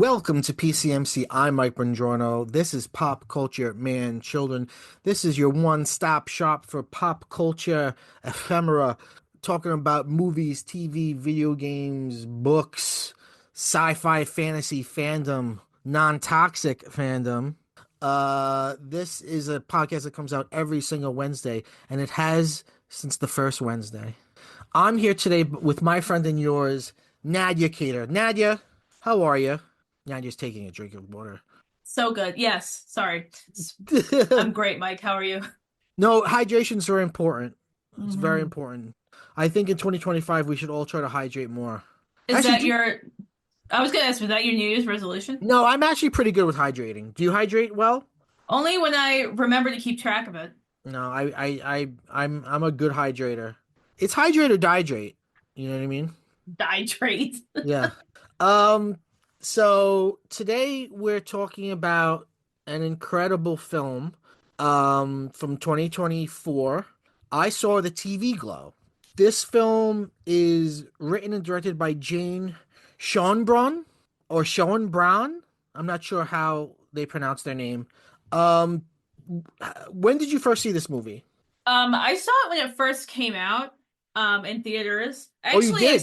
Welcome to PCMC. I'm Mike Bongiorno. This is Pop Culture Man Children. This is your one-stop shop for pop culture ephemera, talking about movies, TV, video games, books, sci-fi, fantasy, fandom, non-toxic fandom. This is a podcast that comes out every single Wednesday, and it has since the first Wednesday. I'm here today with my friend and yours, Nadia Cater. Nadia, how are you? Nadia's taking a drink of water. So good. Yes. Sorry. I'm great, Mike. How are you? No, hydration's very important. It's very Hmm. important. I think in 2025 we should all try to hydrate more. Is Actually, that your, I was gonna ask, was that your New Year's resolution? no, I'm actually pretty good with hydrating. Do you hydrate well? Only when I remember to keep track of it. No, I'm a good hydrator. It's hydrate or dihydrate. You know what I mean? Dihydrate. Yeah. Um, so today we're talking about an incredible film from 2024. I saw the TV Glow. This film is written and directed by Jane Schoenbrunn or Schoenbraun. I'm not sure how they pronounce their name. Um, when did you first see this movie? I saw it when it first came out, in theaters. Oh, you did?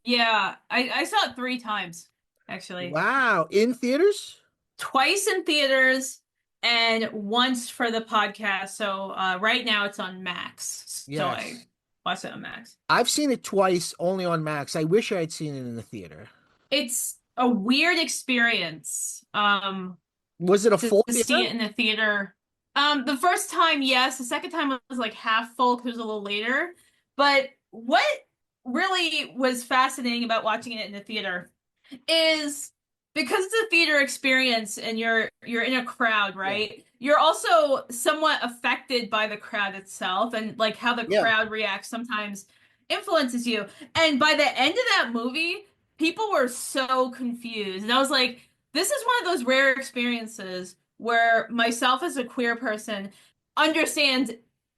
Yeah, I saw it three times, actually. Wow, in theaters? Twice in theaters and once for the podcast. So, right now it's on Max. So I Yes. watched it on Max. I've seen it twice only on Max. I wish I had seen it in the theater. It's a weird experience. Was it a full To see theater? it in the theater. The first time, yes. The second time was like half full because it was a little later. But what really was fascinating about watching it in the theater is because it's a theater experience and you're in a crowd, Yeah. right? You're also somewhat affected by the crowd itself and like how the Yeah. crowd reacts sometimes influences you. And by the end of that movie, people were so confused. And I was like, this is one of those rare experiences where myself as a queer person understands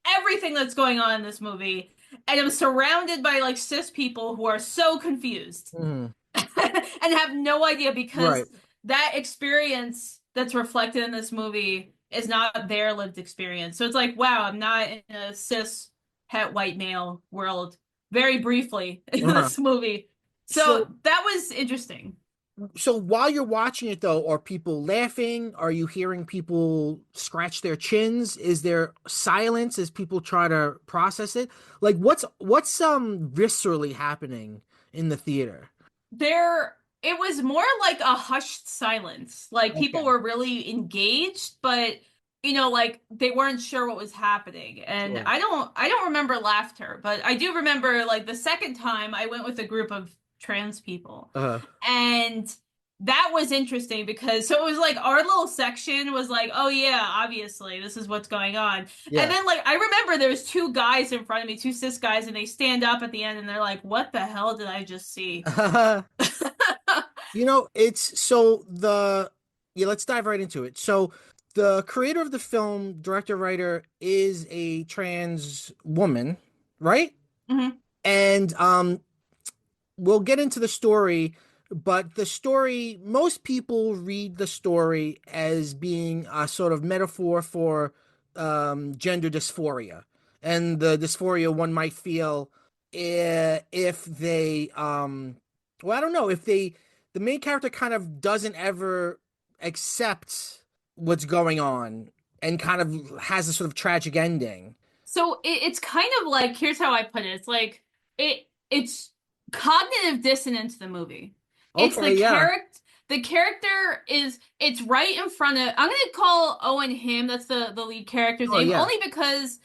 everything that's going on in this movie. And I'm surrounded by like cis people who are so confused Mhm. and have no idea because Right. that experience that's reflected in this movie is not their lived experience. So it's like, wow, I'm not in a cis het white male world very briefly in Uh-huh. this movie. So So, that was interesting. so while you're watching it though, are people laughing? Are you hearing people scratch their chins? Is there silence as people try to process it? Like what's viscerally happening in the theater? There, it was more like a hushed silence. Like people Okay. were really engaged, but like they weren't sure what was happening. And Sure. I don't remember laughter, but I do remember like the second time I went with a group of trans people. Uh, And that was interesting because so it was like our little section was like, oh yeah, obviously this is what's going on. And yeah. then like I remember there was two guys in front of me, two cis guys, and they stand up at the end and they're like, what the hell did I just see? It's so the yeah, let's dive right into it. So the creator of the film, director, writer is a trans woman, right? Mhm. And we'll get into the story, but the story, most people read the story as being a sort of metaphor for gender dysphoria and the dysphoria one might feel if they well, I don't know, if the main character kind of doesn't ever accept what's going on and kind of has a sort of tragic ending. So it's kind of like here's how I put it. It's like it's cognitive dissonance the movie. It's Okay, yeah. the character is it's right in front of I'm gonna call Owen him, that's the lead character's Oh, name, yeah. only because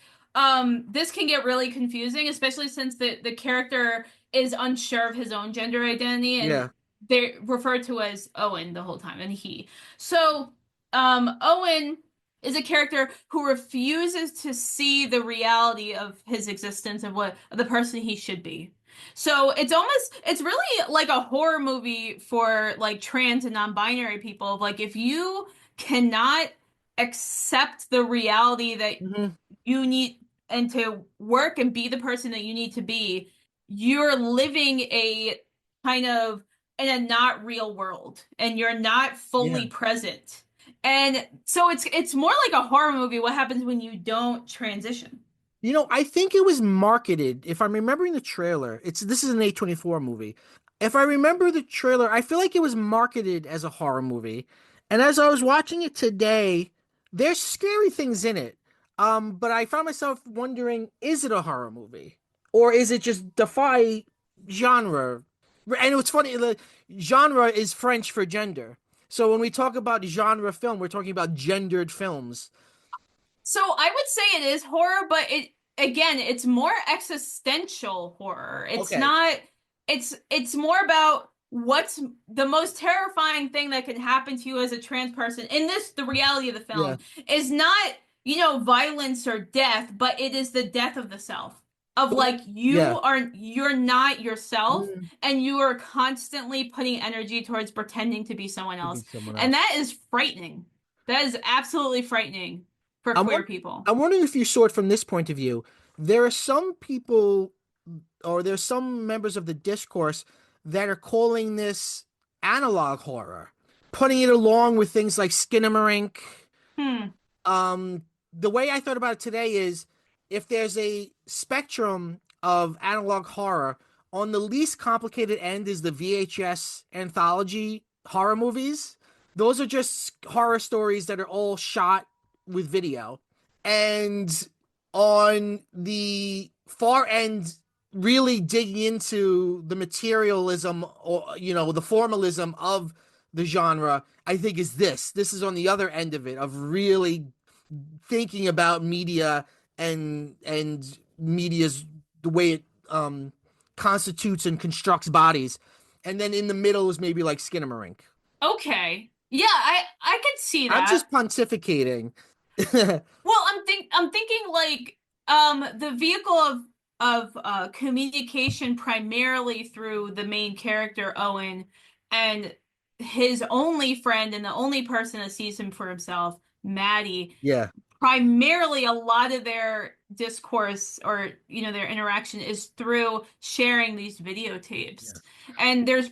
this can get really confusing, especially since the character is unsure of his own gender identity and Yeah. they're referred to as Owen the whole time and he. So Owen is a character who refuses to see the reality of his existence and what the person he should be. So it's really like a horror movie for like trans and non-binary people. Like if you cannot accept the reality that Hmm. you need and to work and be the person that you need to be, you're living a kind of in a not real world and you're not Yeah. fully present. And so it's more like a horror movie. What happens when you don't transition? I think it was marketed, if I'm remembering the trailer. This is an A24 movie. If I remember the trailer, I feel like it was marketed as a horror movie. And as I was watching it today, there's scary things in it. But I found myself wondering, is it a horror movie? Or is it just defy genre? And what's funny, the genre is French for gender. So when we talk about genre film, we're talking about gendered films. So I would say it is horror, but it's more existential horror. It's Okay. not it's more about what's the most terrifying thing that can happen to you as a trans person. In this, the reality of the Yeah. film is not, violence or death, but it is the death of the self. Of like Yeah. you're not yourself Mm, and you are constantly putting energy towards pretending to be someone to be else. someone And else. that is frightening. That is absolutely frightening for I'm queer won- people. I'm wondering if you saw it from this point of view. There are some people, or there's some members of the discourse that are calling this analog horror, putting it along with things like Skinamarink. Hmm. The way I thought about it today is if there's a spectrum of analog horror, on the least complicated end is the VHS anthology horror movies. Those are just horror stories that are all shot with video. And on the far end, really digging into the materialism or the formalism of the genre, I think is this. This is on the other end of it, of really thinking about media and media's the way it constitutes and constructs bodies. And then in the middle is maybe like Skinamarink. Okay. Yeah, I could see I'm that. just pontificating. Well, I'm thinking like the vehicle of communication primarily through the main character Owen and his only friend and the only person that sees him for himself, Maddie. Yeah. Primarily a lot of their discourse or their interaction is through sharing these videotapes. Yes. And there's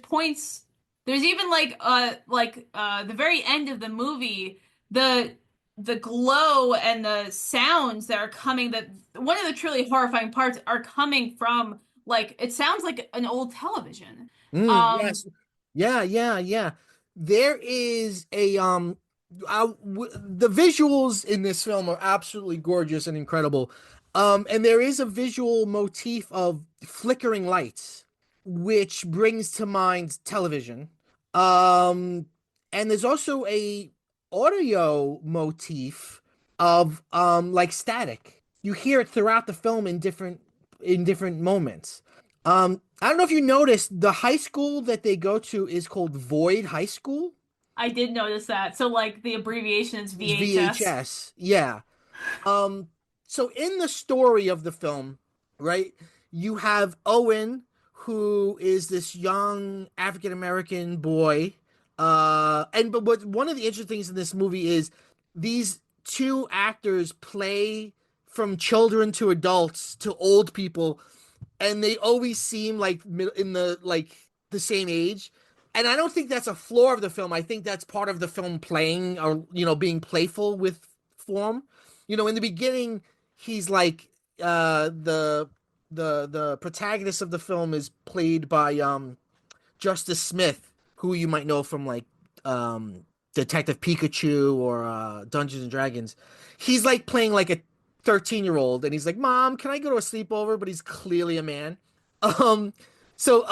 even the very end of the movie, the the glow and the sounds that are coming, that one of the truly horrifying parts are coming from, like, it sounds like an old television. Yes. Yeah, yeah, yeah. There is the visuals in this film are absolutely gorgeous and incredible. And there is a visual motif of flickering lights, which brings to mind television. Um, and there's also a audio motif of like static. You hear it throughout the film in different moments. I don't know if you noticed, the high school that they go to is called Void High School. I did notice that. So like the abbreviation is It's VHS. VHS. Yeah. Um, so in the story of the film, right, you have Owen, who is this young African American boy. And but what one of the interesting things in this movie is these two actors play from children to adults to old people, and they always seem like in the same age. And I don't think that's a flaw of the film. I think that's part of the film playing, or being playful with form. In the beginning, he's like the protagonist of the film is played by Justice Smith, who you might know from like Detective Pikachu or Dungeons and Dragons. He's like playing like a 13-year-old, and he's like, "Mom, can I go to a sleepover?" But he's clearly a man. Um, so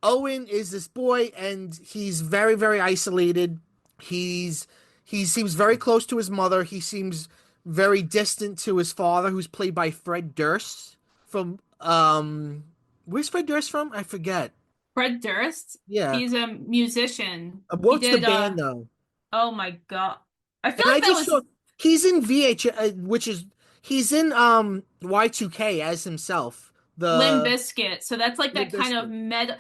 Owen is this boy, and he's very, very isolated. He's he seems very close to his mother. He seems very distant to his father, who's played by Fred Durst from where's Fred Durst from? I forget. Fred Durst, Yeah. he's a musician. He What's the did band though? oh my God. I feel And I like that just saw was he's in VH, which is he's in Y2K as himself. Limp The Bizkit. So that's like Limp that kind of Bizkit. metal.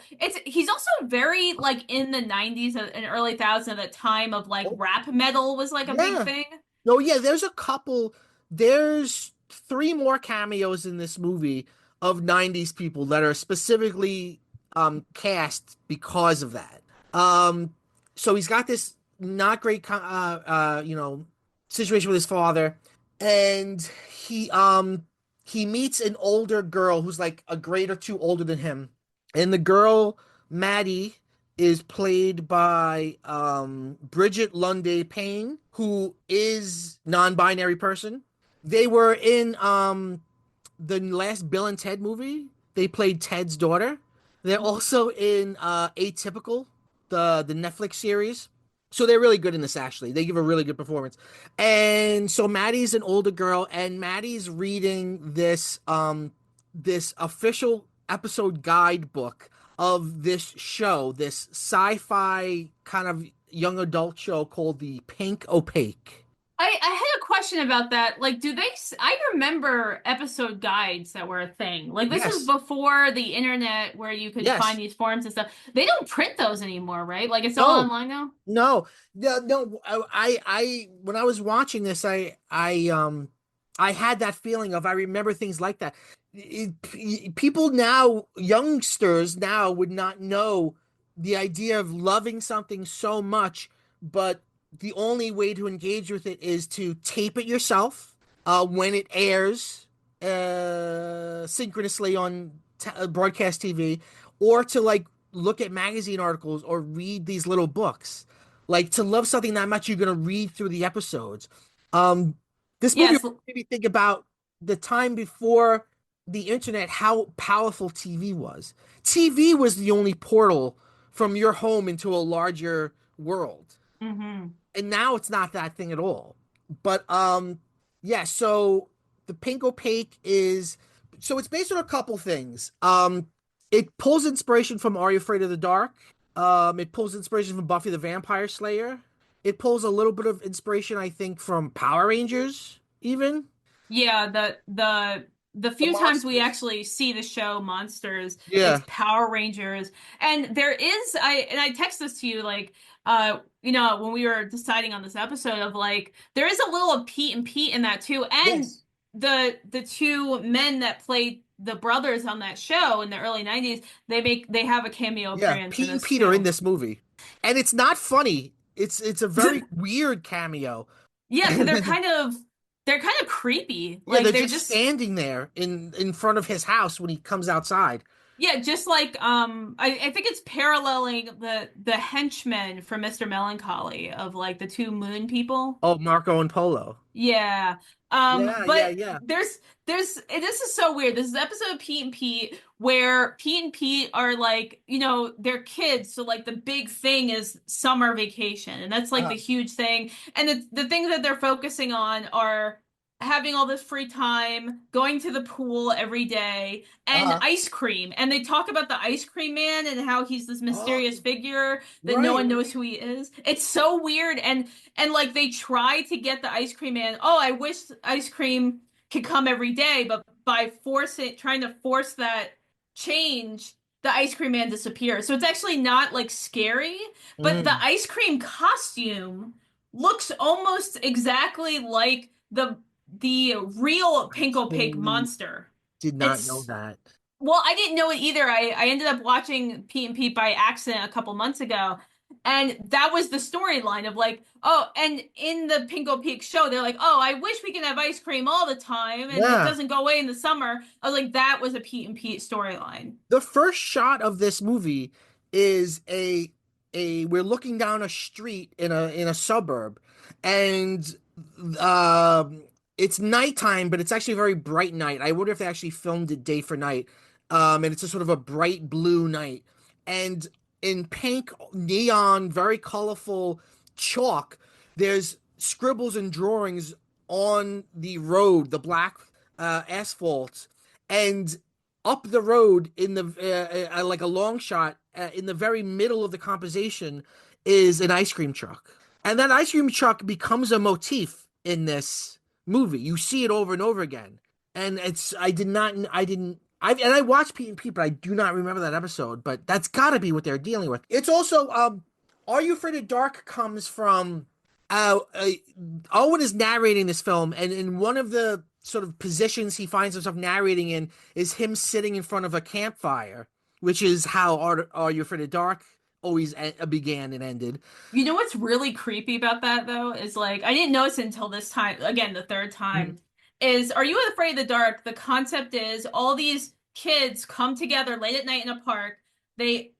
He's also very like in the 90s and early 2000s, at the time of like Oh, rap metal was like a big yeah. thing. No, yeah, there's a couple. There's three more cameos in this movie of 90s people that are specifically cast because of that. Um, so he's got this not great, situation with his father, and he meets an older girl who's like a grade or two older than him, and the girl Maddie is played by Bridget Lunday Payne, who is non-binary person. They were in the last Bill and Ted movie. They played Ted's daughter. They're also in Atypical, the Netflix series. So they're really good in this actually. They give a really good performance. And so Maddie's an older girl and Maddie's reading this official episode guidebook of this show, this sci-fi kind of young adult show called The Pink Opaque. I had a question about that. Like, I remember episode guides that were a thing. Like, this was Yes. before the internet where you could find Yes. these forums and stuff. They don't print those anymore, right? Like, it's all No. online now? No, no, no. When I was watching this, I had that feeling of I remember things like that. People now, youngsters now, would not know the idea of loving something so much, but the only way to engage with it is to tape it yourself, when it airs, synchronously on broadcast TV, or to like look at magazine articles or read these little books. Like to love something that much, you're gonna read through the episodes. Um, this movie Yes. made me think about the time before the internet, how powerful TV was. TV was the only portal from your home into a larger world, Hmm. and now it's not that thing at all. But yeah, so the Pink Opaque is, so it's based on a couple things. It pulls inspiration from Are You Afraid of the Dark? It pulls inspiration from Buffy the Vampire Slayer. It pulls a little bit of inspiration, I think, from Power Rangers, even. Yeah, the The few times we monsters. actually see the show Monsters, it's Yeah. Power Rangers. And I text this to you like when we were deciding on this episode of like there is a little of Pete and Pete in that too. And Yes. the two men that played the brothers on that show in the early 90s, they have a cameo Yeah. appearance in Pete and this Pete are in too. this movie. And it's not funny. It's a very weird cameo. Yeah, because they're kind of creepy. Yeah, Like they're they're just just standing there in front of his house when he comes outside. yeah, just like I think it's paralleling the henchmen from Mr. Melancholy of like the two moon people. Oh, Marco and Polo. Yeah. Yeah, yeah, But yeah. this is so weird. This is the episode of Pete and Pete where Pete and Pete are like, they're kids, so like the big thing is summer vacation, and that's like the Uh, huge thing. And the things that they're focusing on are having all this free time, going to the pool every day, and uh, ice cream. And they talk about the ice cream man and how he's this oh, mysterious figure that no right, one knows right. who he is. It's so weird. And like they try to get the ice cream man. Oh, I wish ice cream could come every day, but by trying to force that change, the ice cream man disappears. So it's actually not like scary, but the Mm, ice cream costume looks almost exactly like the real I Pink Opaque totally monster. did not know It's that. well, I didn't know it either. I ended up watching Pete and Pete by accident a couple months ago. And that was the storyline of like, oh, and in the Pinko Peak show, they're like, oh, I wish we could have ice cream all the time and it Yeah. doesn't go away in the summer. I was like, that was a Pete and Pete storyline. The first shot of this movie is a we're looking down a street in a suburb, and um it's nighttime, but it's actually a very bright night. I wonder if they actually filmed it day for night. And it's a sort of a bright blue night. And in pink neon, very colorful chalk, there's scribbles and drawings on the road, the black asphalt. And up the road in the like a long shot, in the very middle of the composition is an ice cream truck, and that ice cream truck becomes a motif in this movie. You see it over and over again, and it's I didn't I watched Pete and Pete, but I do not remember that episode. But that's got to be what they're dealing with. It's also Are You Afraid of Dark comes from uh, uh Owen is narrating this film, and in one of the sort of positions he finds himself narrating in is him sitting in front of a campfire. which is how Are You Afraid of Dark always began and ended. You know what's really creepy about that though is like I didn't notice it until this time, again, the third time, is Are You Afraid of the Dark? The concept is all these kids come together late at night in a park. They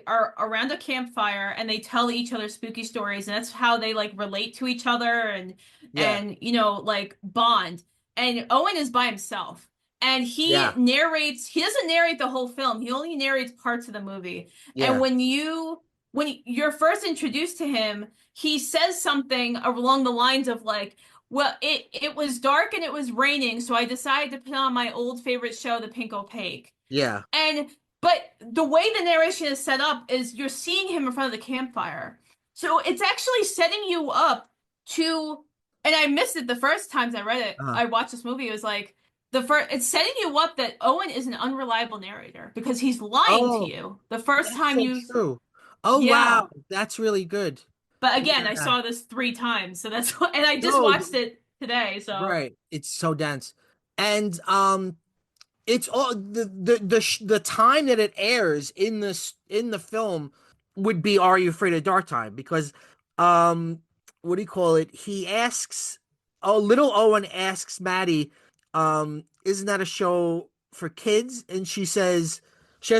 are around a campfire and they tell each other spooky stories, and that's how they like relate to each other Yeah, and like bond. And Owen is by himself. And he yeah, narrates, he doesn't narrate the whole film. He only narrates parts of the movie. And yeah, when you're first introduced to him, he says something along the lines of like, "Well, it was dark and it was raining, so I decided to put on my old favorite show, The Pink Opaque." yeah, And but the way the narration is set up is you're seeing him in front of the campfire. So it's actually setting you up to, and I missed it the first times I read it. uh, I watched this movie. It was like the first, it's setting you up that Owen is an unreliable narrator because he's lying to oh, you the first that's time so you, true. Oh yeah. wow, that's really good. But again, I Yeah. saw this three times, so that's and I just No, watched it today, so right. It's so dense. And it's all the time that it airs in the film would be Are You Afraid of Dark Time? Because um what do you call it? He asks, oh, little Owen asks Maddie, isn't that a show for kids? And she has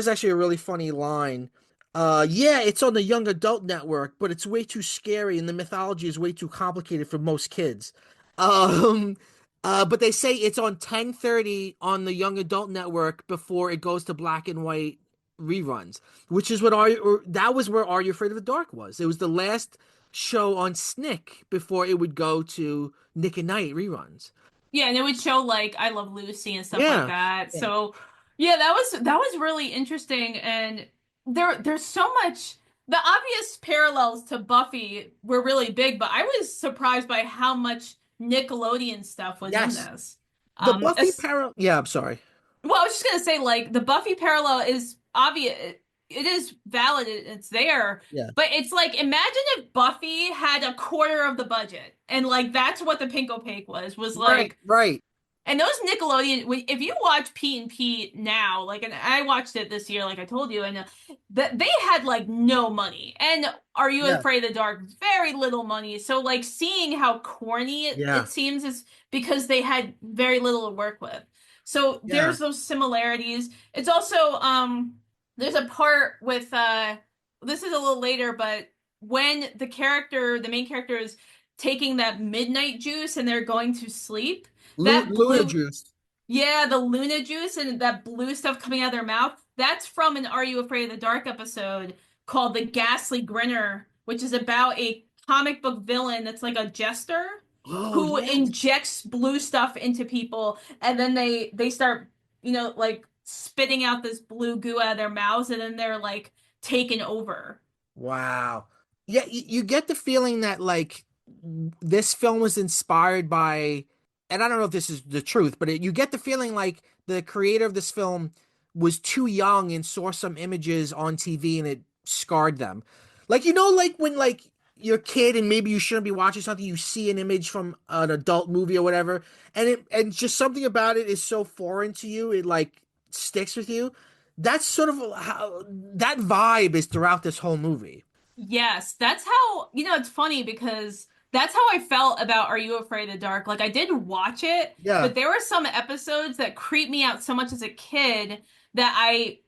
actually a really funny line. Yeah, it's on the young adult network, but it's way too scary and the mythology is way too complicated for most kids. Um but they say it's on 10:30 on the Young Adult Network before it goes to black and white reruns, which is what that was where Are You Afraid of the Dark was. It was the last show on SNCC before it would go to Nick at Night reruns. yeah, and it would show like I Love Lucy and stuff like Yeah. that. Yeah. So yeah, that was really interesting, and there's so much. The obvious parallels to Buffy were really big, but I was surprised by how much Nickelodeon stuff was in Yes. this. The Buffy As parallel. Yeah, I'm sorry. Well, I was just gonna say, like, the Buffy parallel is obvious. It is valid. It's there. Yeah. But it's like, imagine if Buffy had a quarter of the budget, and like that's what the Pink Opaque was Right, like. right. And those Nickelodeon, if you watch Pete and Pete now, like, and I watched it this year, like I told you, and that they had like no money. And Are You Yeah. Afraid of the Dark? Very little money. So like seeing how corny it Yeah. seems is because they had very little to work with. So Yeah. there's those similarities. It's also there's a part with this is a little later, but when the main character is taking that midnight juice and they're going to sleep, that Luna blue, Juice. yeah, the Luna juice and that blue stuff coming out of their mouth, that's from an Are You Afraid of the Dark episode called The Ghastly Grinner, which is about a comic book villain that's like a jester Oh, who yes. injects blue stuff into people, and then they start, like spitting out this blue goo out of their mouths, and then they're like taken over. Wow. Yeah, you get the feeling that like this film was inspired by, and I don't know if this is the truth, but you get the feeling like the creator of this film was too young and saw some images on TV and it scarred them. Like like when like you're a kid and maybe you shouldn't be watching something, you see an image from an adult movie or whatever, and just something about it is so foreign to you, it like sticks with you. That's sort of how that vibe is throughout this whole movie. Yes, that's how, it's funny because that's how I felt about Are You Afraid of the Dark? Like I did watch it, Yeah. but there were some episodes that creeped me out so much as a kid that I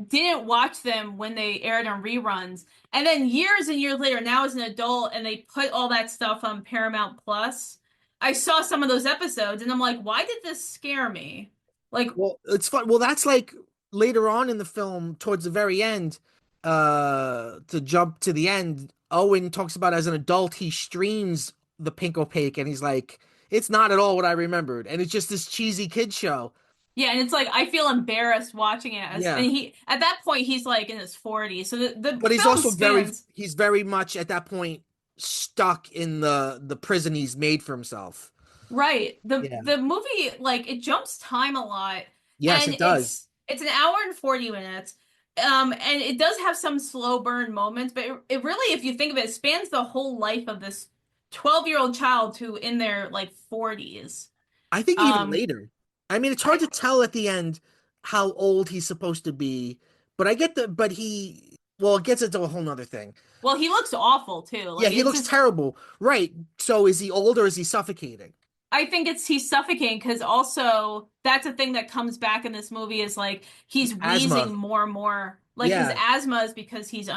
didn't watch them when they aired on reruns. And then years and years later, now as an adult, and they put all that stuff on Paramount Plus, I saw some of those episodes and I'm like, why did this scare me? Like, Well, it's fun. Well, that's like later on in the film, towards the very end, to jump to the end, Owen talks about as an adult, he streams the Pink Opaque and he's like, it's not at all what I remembered. And it's just this cheesy kid show. yeah, and it's like I feel embarrassed watching it and Yeah. he at that point he's like in his 40s. So the But film spans. he's very much at that point stuck in the prison he's made for himself. Right. The Yeah. the movie like it jumps time a lot Yes, and it does. it's an hour and 40 minutes. And it does have some slow burn moments, but it really, if you think of it, spans the whole life of this 12-year-old child who in their like 40s. I think even Um later. I mean, it's hard I to tell at the end how old he's supposed to be, But I get the but he well, it gets into a whole nother thing. Well, he looks awful too. Yeah, Like he it's looks just terrible. Right. So is he old or is he suffocating? I think it's he's suffocating because also that's a thing that comes back in this movie is like he's Asthma. wheezing more and more. Like his Yeah. asthma is because he's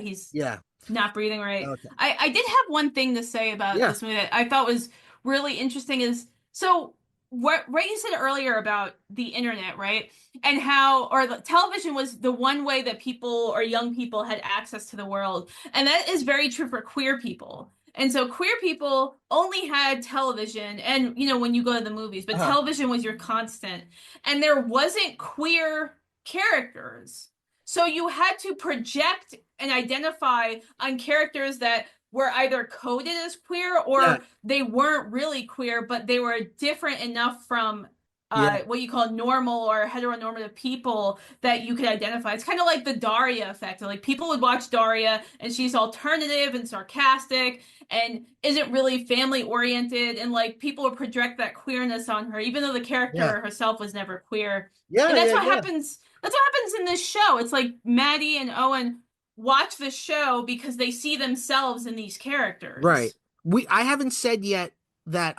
he's Yeah. not breathing right. Okay. I did have one thing to say about Yeah. this movie that I thought was really interesting is so what right you said earlier about the internet, right? And how or the television was the one way that people or young people had access to the world. And that is very true for queer people. And so queer people only had television and when you go to the movies, but Uh-huh. television was your constant. And there wasn't queer characters. So you had to project and identify on characters that were either coded as queer Yeah. or they weren't really queer, but they were different enough from Yeah. what you call normal or heteronormative people that you could identify. It's kind of like the Daria effect. Like people would watch Daria and she's alternative and sarcastic and isn't really family oriented and like people would project that queerness on her even though the Yeah. character herself was never queer. Yeah. And that's Yeah. what Yeah. happens that's what happens in this show. It's like Maddie and Owen watch the show because they see themselves in these Right. characters. I haven't said yet that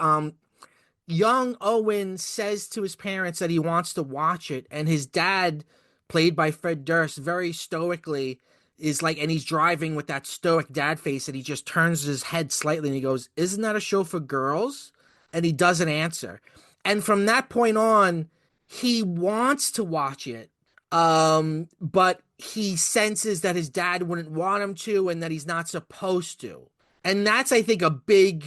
young Owen says to his parents that he wants to watch it, and his dad, played by Fred Durst, very stoically is like, and he's driving with that stoic dad face, and he just turns his head slightly and he goes, "Isn't that a show for girls?" And he doesn't answer. And from that point on, he wants to watch it, but he senses that his dad wouldn't want him to, and that he's not supposed to. And that's, I think, a big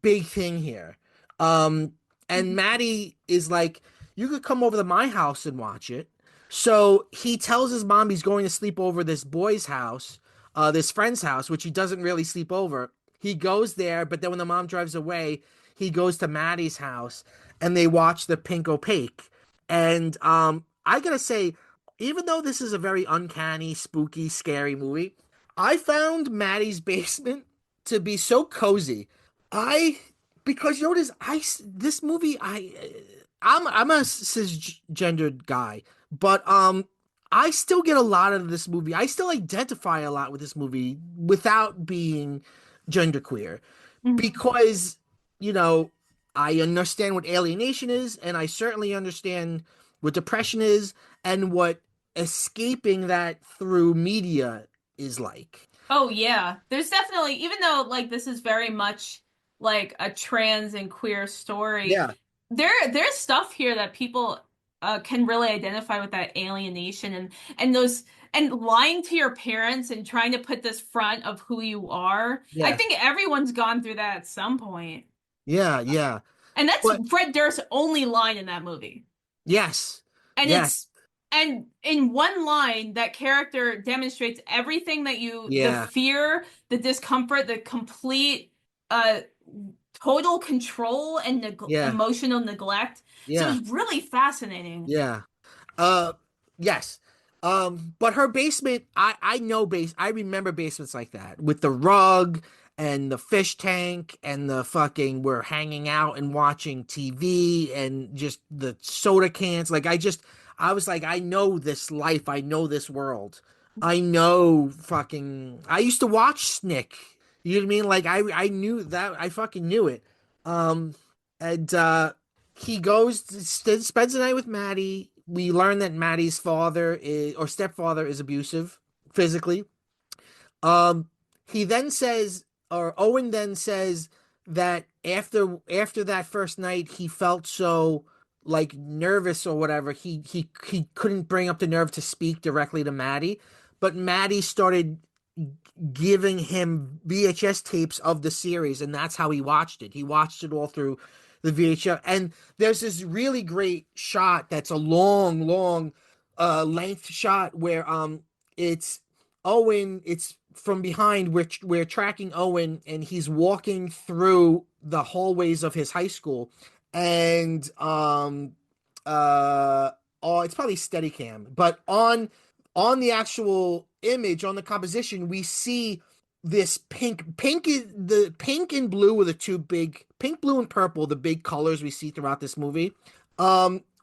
thing here. Um, and Maddie is like, you could come over to my house and watch it. So he tells his mom he's going to sleep over this boy's house, this friend's house, which he doesn't really sleep over. He goes there, but then when the mom drives away, he goes to Maddie's house and they watch the Pink Opaque. And I gotta say, even though this is a very uncanny, spooky, scary movie, I found Maddie's basement to be so cozy. I because you notice this movie I'm a cisgendered guy, but I still get a lot of this movie. I still identify a lot with this movie without being genderqueer Mhm. because you know I understand what alienation is, and I certainly understand what depression is and what escaping that through media is like. Oh yeah. There's definitely even though like this is very much like a trans and queer story, Yeah, there's stuff here that people can really identify with that alienation and those and lying to your parents and trying to put this front of who you are. I yeah, think everyone's gone through that at some point. yeah, yeah. And that's But Fred Durst's only line in that movie. yes, And yes, it's and in one line that character demonstrates everything that you the yeah, fear, the discomfort, the complete uh total control and yeah, emotional neglect. So yeah, it's really fascinating. yeah. Uh, yes. But her basement, I know I remember basements like that with the rug and the fish tank and the fucking we're hanging out and watching TV and just the soda cans. I was like, I know this life, I know this world. I know fucking I used to watch Snick. You know what I mean? Like I knew that I fucking knew it. Um and he goes spends the night with Maddie. We learn that Maddie's father is or stepfather is abusive physically. Um, he then says, or Owen then says that after that first night, he felt so like nervous or whatever. He couldn't bring up the nerve to speak directly to Maddie, but Maddie started giving him VHS tapes of the series, and that's how he watched it. He watched it all through the VHS. And there's this really great shot that's a long length shot where it's Owen, it's from behind, which we're tracking Owen, and he's walking through the hallways of his high school, and uh oh, it's probably Steadicam, but on the actual image on the composition we see this the pink and blue are the two big pink, blue, and purple, the big colors we see throughout this movie.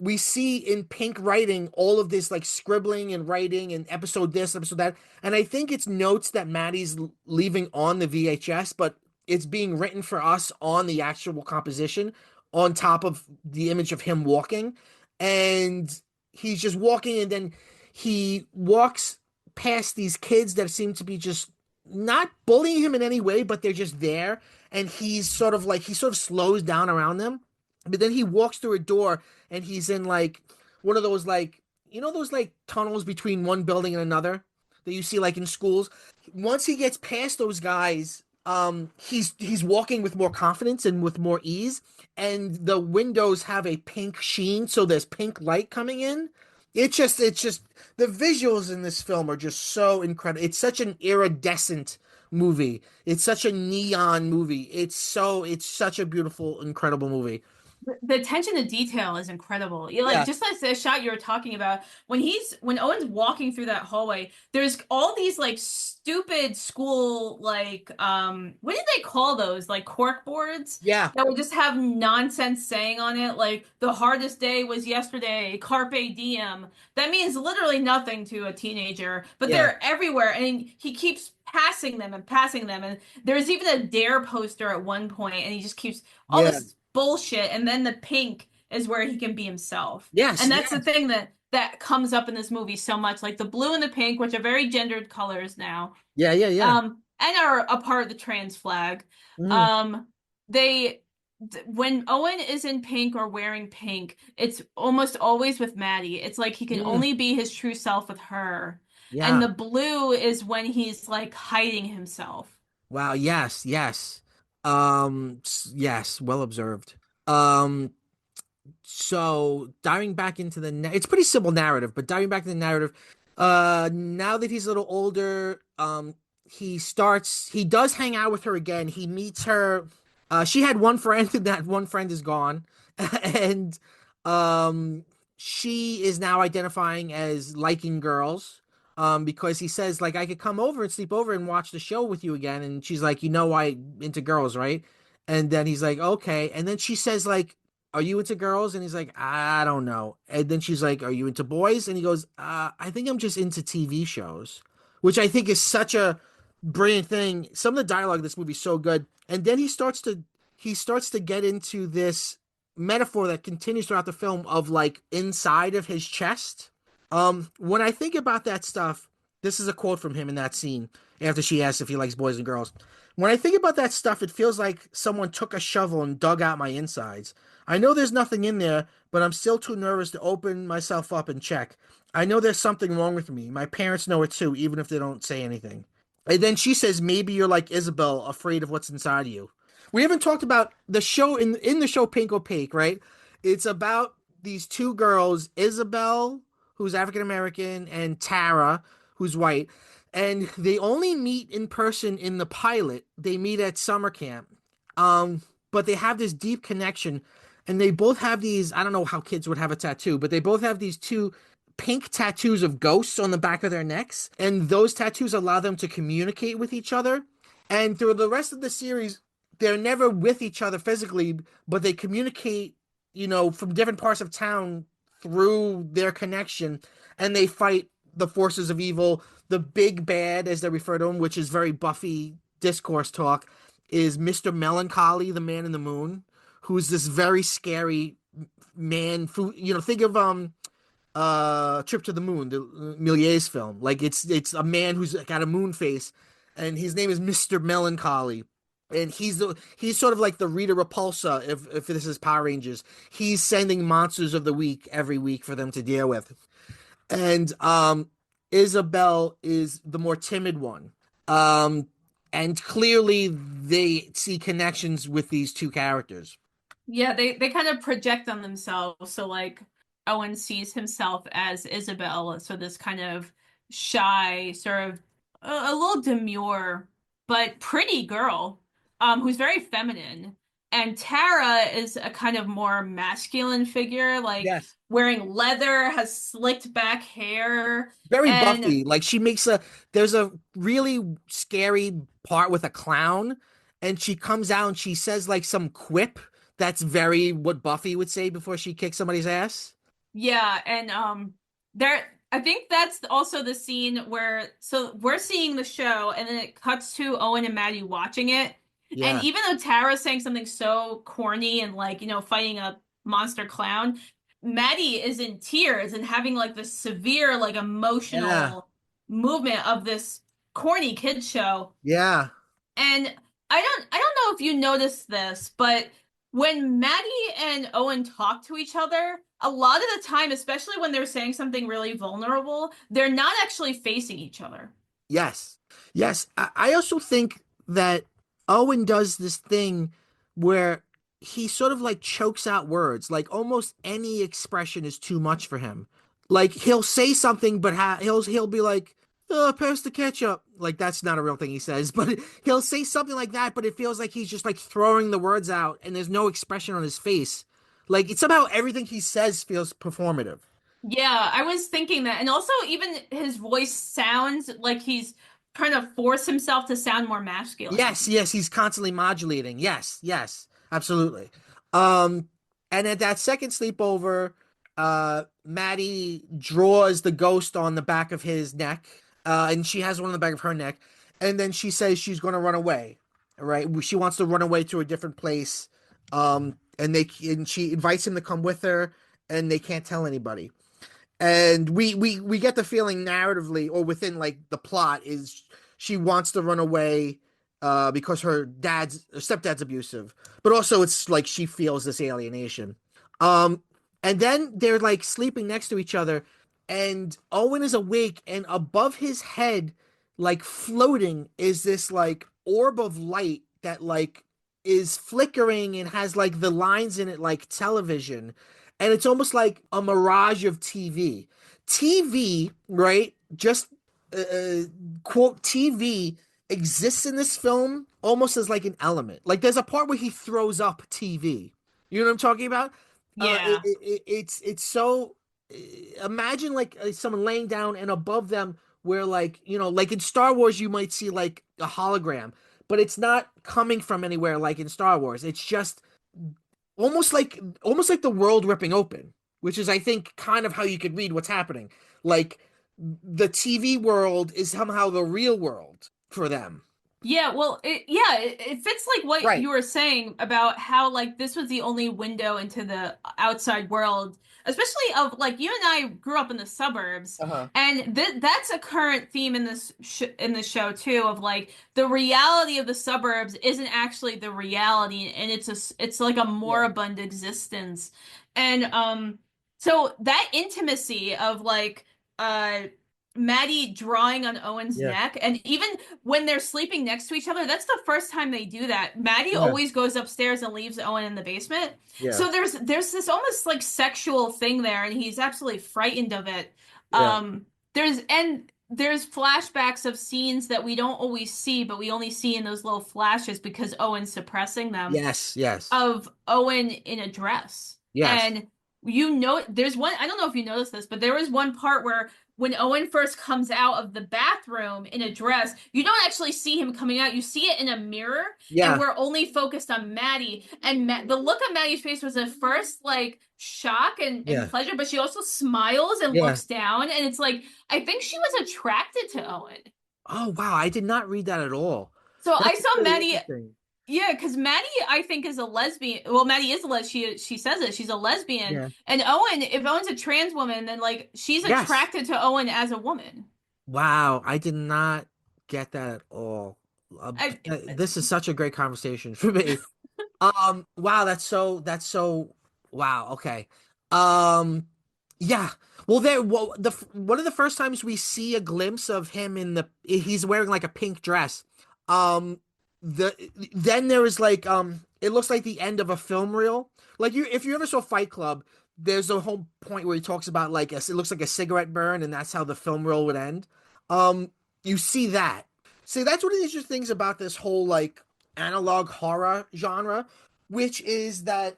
we see in Pink writing all of this like scribbling and writing and episode this, episode that. And I think it's notes that Maddie's leaving on the VHS, but it's being written for us on the actual composition on top of the image of him walking. And he's just walking, and then he walks past these kids that seem to be just not bullying him in any way, but they're just there. And he's sort of like, he sort of slows down around them. But then he walks through a door and he's in like one of those like those like tunnels between one building and another that you see like in schools. Once he gets past those guys, he's walking with more confidence and with more ease, and the windows have a pink sheen, so there's pink light coming in. It's just the visuals in this film are just so incredible. It's such an iridescent movie. It's such a neon movie. It's such a beautiful, incredible movie. The attention to detail is incredible. You like Yeah. just like the shot you were talking about when Owen's walking through that hallway, there's all these like stupid school like what did they call those? Like cork boards Yeah. that would just have nonsense saying on it like the hardest day was yesterday, carpe diem. That means literally nothing to a teenager, but Yeah. they're everywhere and he keeps passing them and there's even a dare poster at one point and he just keeps all Yeah. this bullshit, and then the pink is where he can be himself. Yes. And that's Yeah. the thing that comes up in this movie so much, like the blue and the pink, which are very gendered colors now, Yeah. Yeah. Yeah. and are a part of the trans flag. Mhm. They when Owen is in pink or wearing pink, it's almost always with Maddie. It's like he can Mm. only be his true self with her. And Yeah. the blue is when he's like hiding himself. Wow. Yes. Yes. Yes. Well observed. Um, so diving back into it's pretty simple narrative, but diving back to the narrative, now that he's a little older, he does hang out with her again. He meets her. She had one friend, and that one friend is gone. And um she is now identifying as liking girls. Because he says like I could come over and sleep over and watch the show with you again, and she's like, I into girls, right? And then he's like, okay. And then she says like, are you into girls? And he's like, I don't know. And then she's like, are you into boys? And he goes, I think I'm just into TV shows, which I think is such a brilliant thing. Some of the dialogue in this movie is so good. And then he starts to get into this metaphor that continues throughout the film of like inside of his chest. When I think about that stuff, this is a quote from him in that scene after she asks if he likes boys and girls. When I think about that stuff, it feels like someone took a shovel and dug out my insides. I know there's nothing in there, but I'm still too nervous to open myself up and check. I know there's something wrong with me. My parents know it too, even if they don't say anything. And then she says, maybe you're like Isabel, afraid of what's inside of you. We haven't talked about the show in the show Pink Opaque, right? It's about these two girls, Isabel, who's African American, and Tara, who's white. And they only meet in person in the pilot. They meet at summer camp. But they have this deep connection, and they both have these, I don't know how kids would have a tattoo, but they both have these two pink tattoos of ghosts on the back of their necks, and those tattoos allow them to communicate with each other. And through the rest of the series, they're never with each other physically, but they communicate, from different parts of town through their connection, and they fight the forces of evil. The big bad, as they refer to him, which is very Buffy discourse talk, is Mr. Melancholy, the man in the moon, who's this very scary man. Think of Trip to the Moon, the Méliès film. Like it's a man who's got a moon face, and his name is Mr. Melancholy. And he's sort of like the Rita Repulsa if this is Power Rangers. He's sending monsters of the week every week for them to deal with. And Isabel is the more timid one. And clearly they see connections with these two characters. Yeah, they kind of project on themselves. So like Owen sees himself as Isabel, so this kind of shy, sort of a little demure, but pretty girl, who's very feminine. And Tara is a kind of more masculine figure, like Yes. wearing leather, has slicked back hair, Very and Buffy. Like there's a really scary part with a clown, and she comes out and she says like some quip that's very what Buffy would say before she kicks somebody's ass. Yeah, and there I think that's also the scene where so we're seeing the show and then it cuts to Owen and Maddie watching it. And Yeah. even though Tara's saying something so corny and like, fighting a monster clown, Maddie is in tears and having like this severe like Yeah. emotional movement of this corny kids show. Yeah. And I don't know if you noticed this, but when Maddie and Owen talk to each other, a lot of the time, especially when they're saying something really vulnerable, they're not actually facing each other. Yes. Yes. I also think that Owen does this thing where he sort of like chokes out words. Like almost any expression is too much for him. Like he'll say something, but he'll be like, "Oh, pass the ketchup." Like that's not a real thing he says, but he'll say something like that, but it feels like he's just like throwing the words out and there's no expression on his face. Like it's somehow everything he says feels performative. Yeah, I was thinking that. And also, even his voice sounds like he's trying to force himself to sound more masculine. Yes, yes, he's constantly modulating. Yes, yes, absolutely. Um, and at that second sleepover, Maddie draws the ghost on the back of his neck, and she has one on the back of her neck, and then she says she's going to run away, right? She wants to run away to a different place, and she invites him to come with her, and they can't tell anybody. And we get the feeling narratively or within like the plot is she wants to run away because her stepdad's abusive, but also it's like she feels this alienation. um and then they're like sleeping next to each other, and Owen is awake, and above his head, like floating, is this like orb of light that like is flickering and has like the lines in it like television, and it's almost like a mirage of TV, right? Just quote TV exists in this film almost as like an element. Like there's a part where he throws up TV. You know what I'm talking about? Yeah. It's so imagine like someone laying down and above them where like like in Star Wars you might see like a hologram, but it's not coming from anywhere like in Star Wars. It's just almost like the world ripping open, which is I think kind of how you could read what's happening. Like the TV world is somehow the real world for them. Yeah, well, it fits like what Right. you were saying about how like this was the only window into the outside world, especially of like you and I grew up in the suburbs, Uh-huh. and that's a current theme in this sh in the show too of like the reality of the suburbs isn't actually the reality, and it's like a Yeah. moribund existence, and so that intimacy of like uh Maddie drawing on Owen's Yeah. neck, and even when they're sleeping next to each other, that's the first time they do that. Maddie Yeah. always goes upstairs and leaves Owen in the basement. Yeah. So there's this almost like sexual thing there, and he's absolutely frightened of it. Yeah. There's flashbacks of scenes that we don't always see, but we only see in those little flashes because Owen's suppressing them Yes. Yes. of Owen in a dress. Yes. And there's one, I don't know if you noticed this, but there was one part where when Owen first comes out of the bathroom in a dress, you don't actually see him coming out. You see it in a mirror, and Yeah. we're only focused on Maddie. And the look on Maddie's face was at first like shock and Yeah. pleasure, but she also smiles and Yeah. looks down. And it's like, I think she was attracted to Owen. Oh wow, I did not read that at all. So I That's saw really Maddie. interesting. Yeah, because Maddie, I think, is a lesbian. Well, Maddie is a she says it. She's a lesbian. Yeah. And Owen, if Owen's a trans woman, then like she's Yes. attracted to Owen as a woman. Wow, I did not get that at all. I, This is such a great conversation for me. Wow, that's so wow, okay. Um yeah. One of the first times we see a glimpse of him he's wearing like a pink dress. Um the then there is like it looks like the end of a film reel. Like if you ever saw Fight Club, there's a whole point where he talks about like it looks like a cigarette burn and that's how the film reel would end. You see that. See, that's one of the interesting things about this whole like analog horror genre, which is that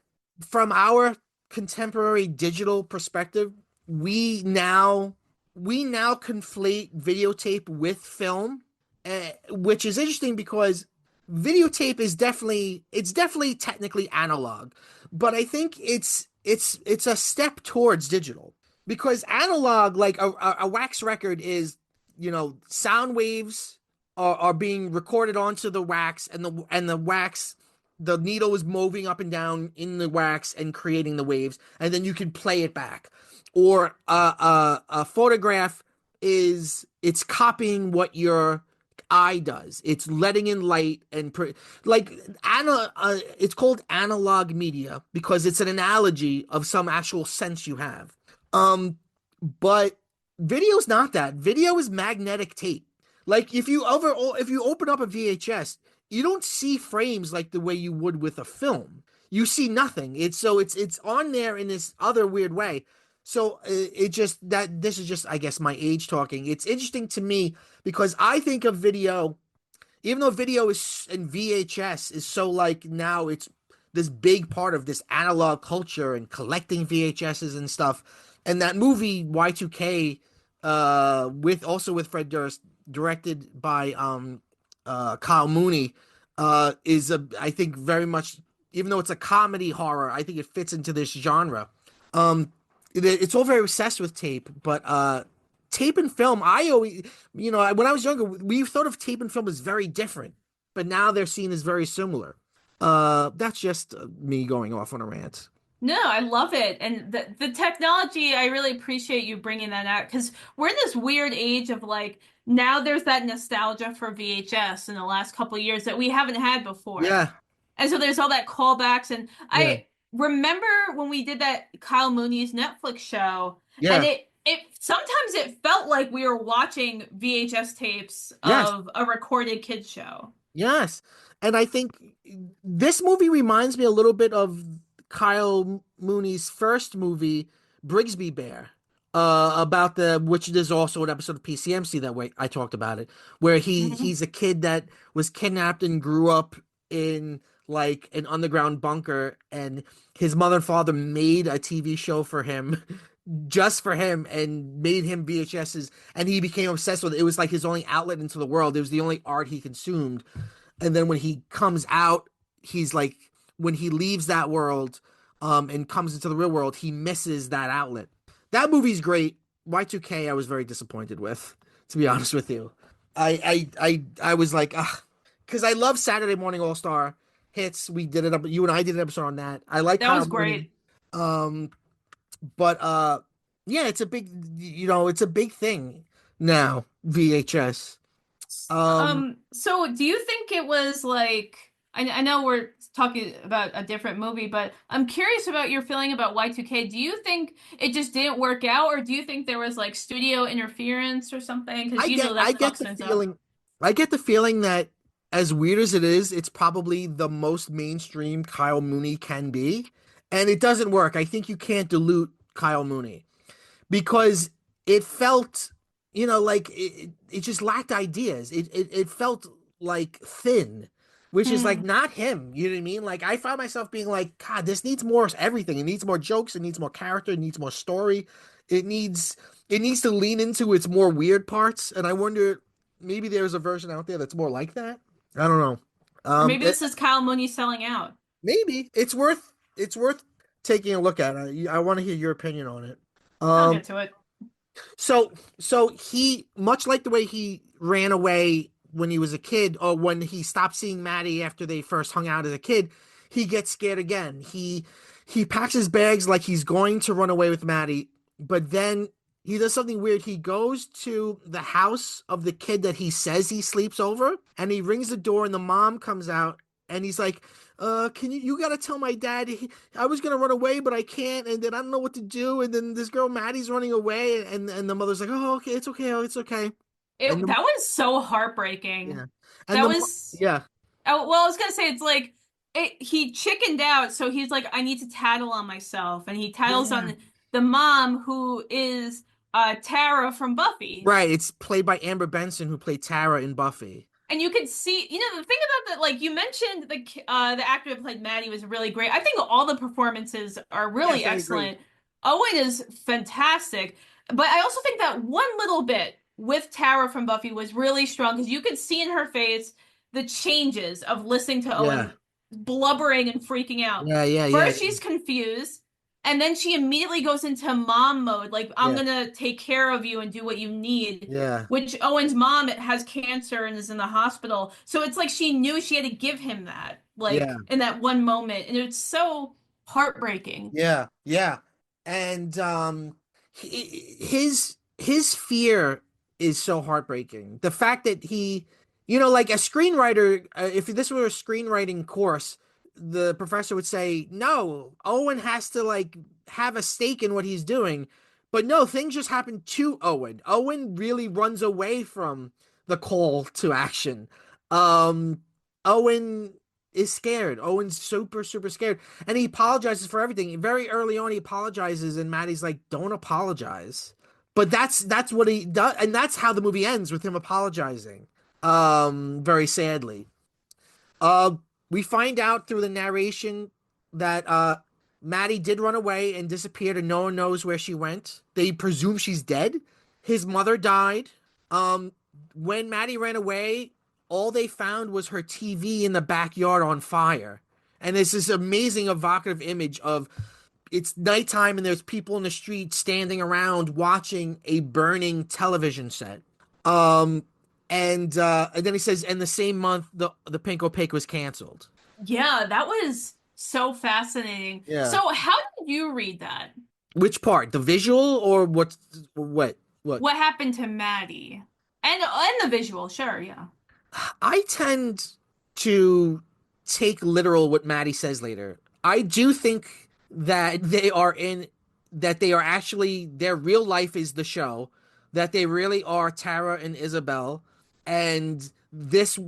from our contemporary digital perspective, we now we now conflate videotape with film, which is interesting because videotape is definitely technically analog, but I think it's a step towards digital because analog, like a wax record, is sound waves are being recorded onto the wax, and the wax, the needle is moving up and down in the wax and creating the waves, and then you can play it back. Or a photograph is it's copying what your eye does. It's letting in light like it's called analog media because it's an analogy of some actual sense you have. But video's not that. Video is magnetic tape. Like if you open up a VHS, you don't see frames like the way you would with a film. You see nothing. It's on there in this other weird way. So it just that this is just, I guess, my age talking. It's interesting to me because I think of video, even though video is and VHS is so like now it's this big part of this analog culture and collecting VHSs and stuff. And that movie Y2K, with Fred Durst, directed by Kyle Mooney, is I think very much, even though it's a comedy horror, I think it fits into this genre. Um, it's all very obsessed with tape, but tape and film, I always, when I was younger, we thought of tape and film as very different, but now they're seen as very similar. That's just me going off on a rant. No, I love it. And the technology, I really appreciate you bringing that out because we're in this weird age of like now there's that nostalgia for VHS in the last couple of years that we haven't had before. Yeah, And so there's all that callbacks. And yeah, I remember when we did that Kyle Mooney's Netflix show, and yeah, it sometimes it felt like we were watching VHS tapes yes, of a recorded kids show. yes. And I think this movie reminds me a little bit of Kyle Mooney's first movie, Brigsby Bear, about which there's also an episode of PCMC that way I talked about it, where Mhm. he's a kid that was kidnapped and grew up in like an underground bunker, and his mother and father made a TV show for him, just for him, and made him VHSs, and he became obsessed with it. It was like his only outlet into the world. It was the only art he consumed. And then when he comes out, he's like, when he leaves that world and comes into the real world, he misses that outlet. That movie's great. Y2K I was very disappointed with, to be honest with you. I was like, ah, because I love Saturday Morning All Star Hits. We did it up, you and I did an episode on that. I like That Kyle was Mooney. great. Um, but yeah, it's a big thing now, VHS. Um, So do you think it was like I know we're talking about a different movie, but I'm curious about your feeling about Y2K. Do you think it just didn't work out, or do you think there was like studio interference or something? Because you know that I fucks things up. get the feeling that as weird as it is, it's probably the most mainstream Kyle Mooney can be, and it doesn't work. I think you can't dilute Kyle Mooney because it felt, like it just lacked ideas. It felt like thin, which is like Hmm. not him. You know what I mean? Like I found myself being like, God, this needs more everything. It needs more jokes. It needs more character. It needs more story. It needs it needs to lean into its more weird parts. And I wonder, maybe there's a version out there that's more like that. I don't know. Or maybe It, this is Kyle Mooney selling out. maybe it's worth taking a look at. I want to hear your opinion on it. I'll Um, get to it. So he, much like the way he ran away when he was a kid, or when he stopped seeing Maddie after they first hung out as a kid, he gets scared again. He packs his bags like he's going to run away with Maddie, but then he does something weird. He goes to the house of the kid that he says he sleeps over, and he rings the door, and the mom comes out, and he's like, can you gotta tell my dad I was gonna run away, but I can't, and then I don't know what to do, and then this girl Maddie's running away, and the mother's like, oh, okay, it's okay, oh, it's okay, and It the that was so heartbreaking. yeah, and That the was yeah, Oh, well, I was gonna say it's like he chickened out, so he's like, I need to tattle on myself, and he tattles yeah, on the mom who is Tara from Buffy. right. It's played by Amber Benson, who played Tara in Buffy. And you could see, the thing about that, like you mentioned, the actor that played Maddie was really great. I think all the performances are really Yes, I agree. excellent. Owen is fantastic, but I also think that one little bit with Tara from Buffy was really strong because you could see in her face the changes of listening to Yeah, Owen blubbering and freaking out. yeah, yeah, yeah, First, she's confused. And then she immediately goes into mom mode, like, I'm Yeah. gonna take care of you and do what you need. Yeah. Which Owen's mom has cancer and is in the hospital. So it's like she knew she had to give him that, Yeah. like, in that one moment. And it's so heartbreaking. Yeah. Yeah. And his fear is so heartbreaking. The fact that he, like a screenwriter, if this were a screenwriting course, the professor would say, "No, Owen has to like have a stake in what he's doing." But no, things just happen to Owen. Owen really runs away from the call to action. Um Owen is scared. Owen's super, super scared. And he apologizes for everything. Very early on, he apologizes, and Maddie's like, "Don't apologize." But that's what he does, and that's how the movie ends with him apologizing. Very sadly. Uh, we find out through the narration that Maddie did run away and disappeared, and no one knows where she went. They presume she's dead. His mother died. Um, when Maddie ran away, all they found was her TV in the backyard on fire. And there's this amazing evocative image of it's nighttime and there's people in the street standing around watching a burning television set. Um, and then he says, and the same month the Pink Opaque was canceled. Yeah, that was so fascinating. Yeah. So how did you read that? Which part? The visual or what? What happened to Maddie? And the visual, sure, yeah. I tend to take literal what Maddie says later. I do think that they are actually their real life is the show, that they really are Tara and Isabel, and this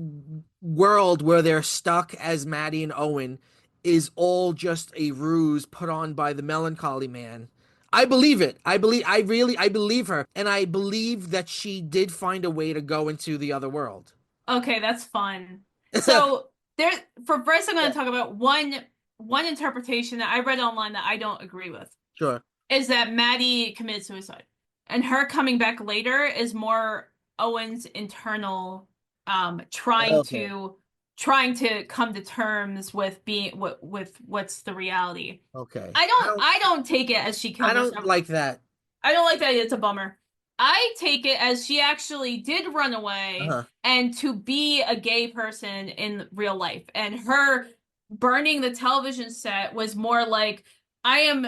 world where they're stuck as Maddie and Owen is all just a ruse put on by the melancholy man. I believe it. I believe her. And I believe that she did find a way to go into the other world. Okay, that's fun. So there for first I'm going Yeah, to talk about one interpretation that I read online that I don't agree with sure. is that Maddie committed suicide. And her coming back later is more Owen's internal Okay. trying to come to terms with being with what's the reality. Okay. I don't take it as she I killed don't herself. like that. I don't like that. It's a bummer. I take it as she actually did run away Uh-huh. and to be a gay person in real life. And her burning the television set was more like, I am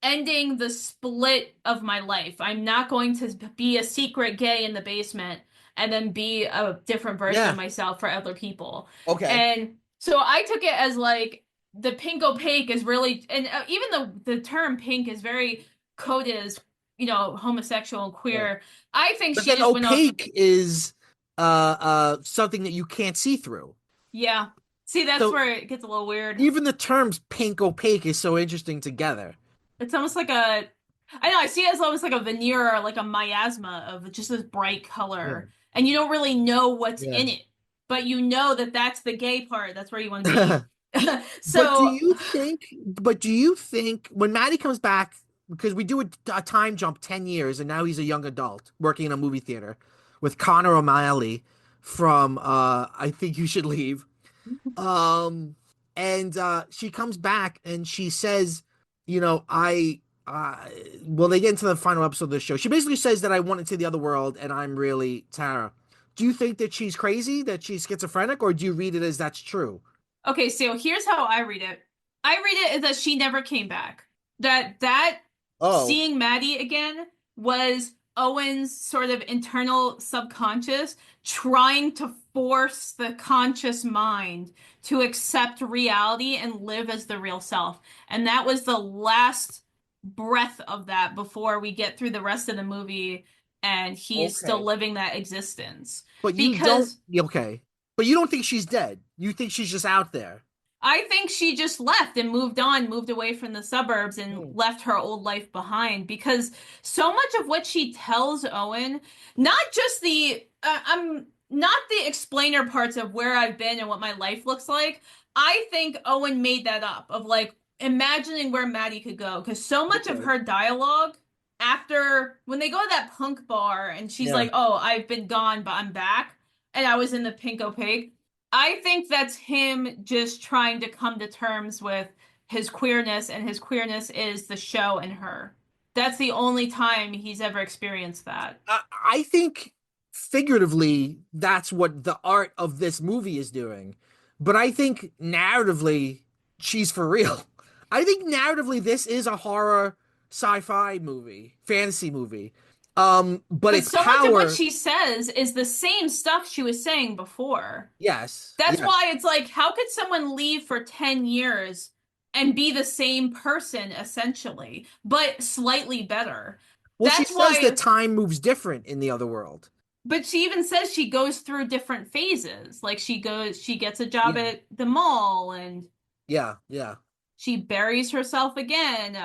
ending the split of my life. I'm not going to be a secret gay in the basement and then be a different version of Yeah. myself for other people. Okay. And so I took it as like the pink opaque is really, and even the term pink is very coded as homosexual and Yeah. queer. I think But she then just went off. opaque is something that you can't see through. Yeah. See, that's So where it gets a little weird. even the terms pink opaque is so interesting together. It's almost like I know, I see it as almost like a veneer or like a miasma of just this bright Yeah. color. And you don't really know what's Yeah. in it, but you know that that's the gay part. That's where you want to be. But So, do you think when Maddie comes back, because we do a time jump 10 years and now he's a young adult working in a movie theater with Connor O'Malley from I Think You Should Leave. Um and she comes back and she says, well, they get into the final episode of the show. She basically says that I went into the other world and I'm really Tara. Do you think that she's crazy, that she's schizophrenic, or do you read it as that's true? okay, so here's how I read it. I read it as that she never came back. That Oh, seeing Maddie again was Owen's sort of internal subconscious trying to force the conscious mind to accept reality and live as the real self. And that was the last breath of that before we get through the rest of the movie and he's still okay. living that existence. But you don't, Because okay. But you don't think she's dead. You think she's just out there. I think she just left and moved on, moved away from the suburbs and Hmm. left her old life behind because so much of what she tells Owen, not just I'm not the explainer parts of where I've been and what my life looks like. I think Owen made that up of like imagining where Maddie could go because so much of Okay. her dialogue after when they go to that punk bar and she's Yeah. like, "Oh, I've been gone, but I'm back." And I was in the pink opaque. I think that's him just trying to come to terms with his queerness, and his queerness is the show and her. That's the only time he's ever experienced that. I think figuratively that's what the art of this movie is doing, but I think narratively she's for real. I think narratively this is a horror sci-fi movie, fantasy movie. But But its so much of what power, she says is the same stuff she was saying before. yes, That's yes. why it's like, how could someone leave for 10 years and be the same person essentially, but slightly better? Well, she That's says that why, time moves different in the other world. but she even says she goes through different phases. Like she gets a job Yeah, at the mall and yeah, yeah, she buries herself again.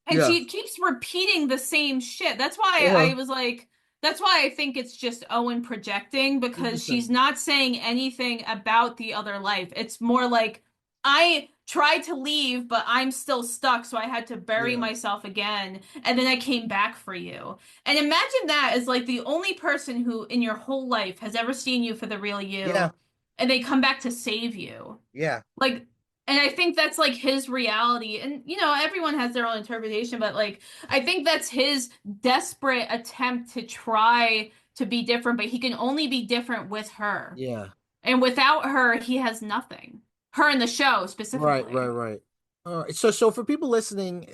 And yeah. she keeps repeating the same shit. That's why Uh-huh. I was like, that's why I think it's just Owen projecting because she's Interesting. not saying anything about the other life. It's more like, I tried to leave, but I'm still stuck, so I had to bury Yeah, myself again, and then I came back for you. And imagine that as like the only person who in your whole life has ever seen you for the real yeah, you, and they come back to save you. yeah, Like, and I think that's like his reality. And, everyone has their own interpretation, but like, I think that's his desperate attempt to try to be different, but he can only be different with her. yeah. And without her, he has nothing. Her in the show Right, right, specifically. right. All right. So for people listening,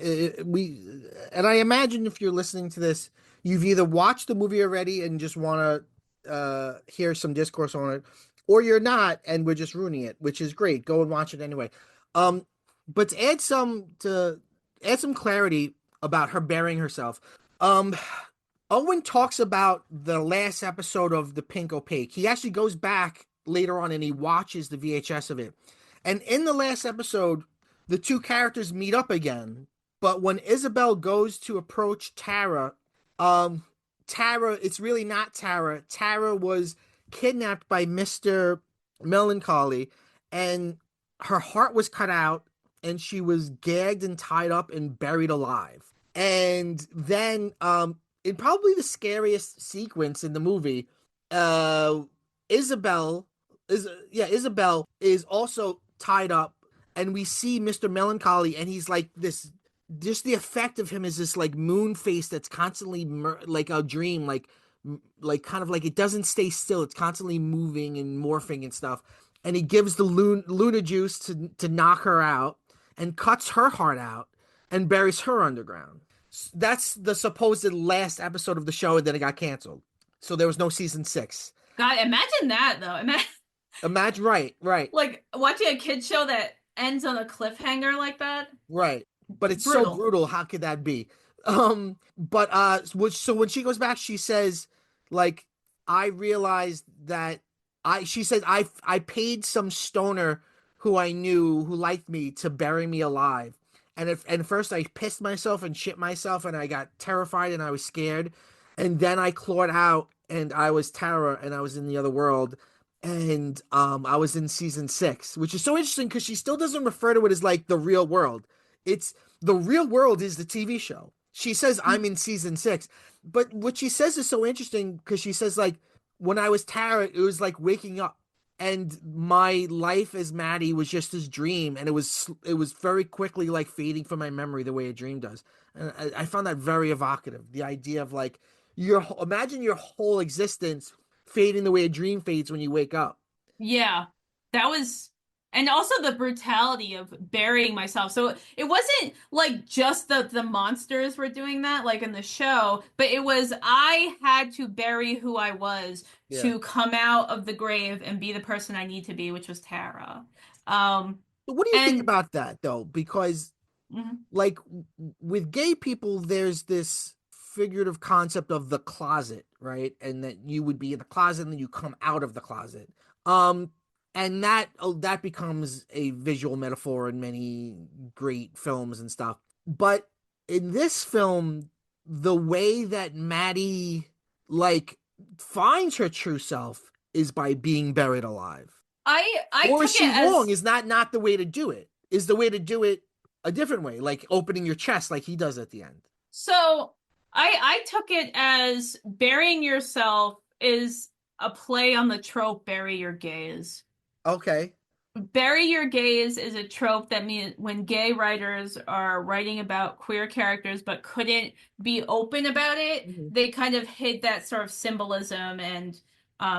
and I imagine if you're listening to this, you've either watched the movie already and just want to hear some discourse on it, or you're not, and we're just ruining it, which is great. Go and watch it anyway. Um, but to add some clarity about her burying herself. Um, Owen talks about the last episode of The Pink Opaque. He actually goes back later on and he watches the VHS of it. And in the last episode, the two characters meet up again. But when Isabel goes to approach Tara, um, Tara, it's really not Tara. Tara was kidnapped by Mr. Melancholy, and her heart was cut out, and she was gagged and tied up and buried alive. And then in probably the scariest sequence in the movie, uh Isabel Isabel is also tied up, and we see Mr. Melancholy, and he's like this, just the effect of him is this like moon face that's constantly like a dream, like kind of like it doesn't stay still, it's constantly moving and morphing and stuff. And he gives the Luna juice to knock her out, and cuts her heart out and buries her underground. That's the supposed last episode of the show, and then it got canceled. So there was no season 6. God, imagine that though. Imagine Imagine, right, right, like watching a kid show that ends on a cliffhanger like that. right. But it's so Brutal. brutal. How could that be? But so when she goes back, she says, like, I realized that she said I paid some stoner who I knew who liked me to bury me alive. And first I pissed myself and shit myself, and I got terrified and I was scared. And then I clawed out, and I was Tara, and I was in the other world. And I was in season 6, which is so interesting because she still doesn't refer to it as like the real world. It's the real world is the TV show. She says I'm in season 6, but what she says is so interesting because she says, like, when I was Tara, it was like waking up, and my life as Maddie was just this dream, and it was very quickly like fading from my memory the way a dream does. And I found that very evocative. The idea of like imagine your whole existence fading the way a dream fades when you wake up. Yeah, that was, and also the brutality of burying myself. So it wasn't like just the monsters were doing that, like in the show, but it was I had to bury who I was Yeah. to come out of the grave and be the person I need to be, which was Tara. Um, But what do you think and about that though? Because mhm. like with gay people, there's this figurative concept of the closet, right? And that you would be in the closet and then you come out of the closet. Um, and that becomes a visual metaphor in many great films and stuff. But in this film, the way that Maddie like finds her true self is by being buried alive. I Or is took she it wrong? as Is that not the way to do it? Is the way to do it a different way, like opening your chest like he does at the end? so I took it as burying yourself is a play on the trope bury your gays. Okay. bury your gays is a trope that means when gay writers are writing about queer characters but couldn't be open about it, Mhm. they kind of hid that sort of symbolism and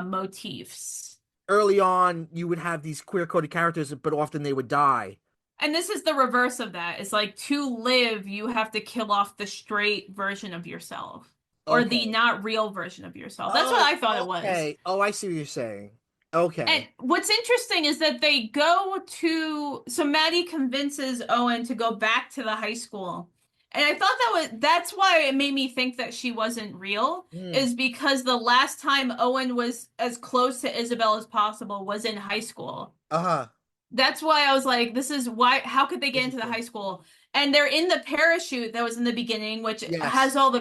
motifs. Early on, you would have these queer coded characters, but often they would die. And this is the reverse of that. It's like to live, you have to kill off the straight version of yourself or the Okay. not real version of yourself. That's what Oh, I thought it was. okay. Oh, I see what you're saying. And Okay. what's interesting is that they go to, so Maddie convinces Owen to go back to the high school. And I thought that's why it made me think that she wasn't real, Hmm. is because the last time Owen was as close to Isabel as possible was in high school. Uh-huh. That's why I was like, this is why, how could they get into the Interesting. high school? And they're in the parachute that was in the beginning, which has Yes. all the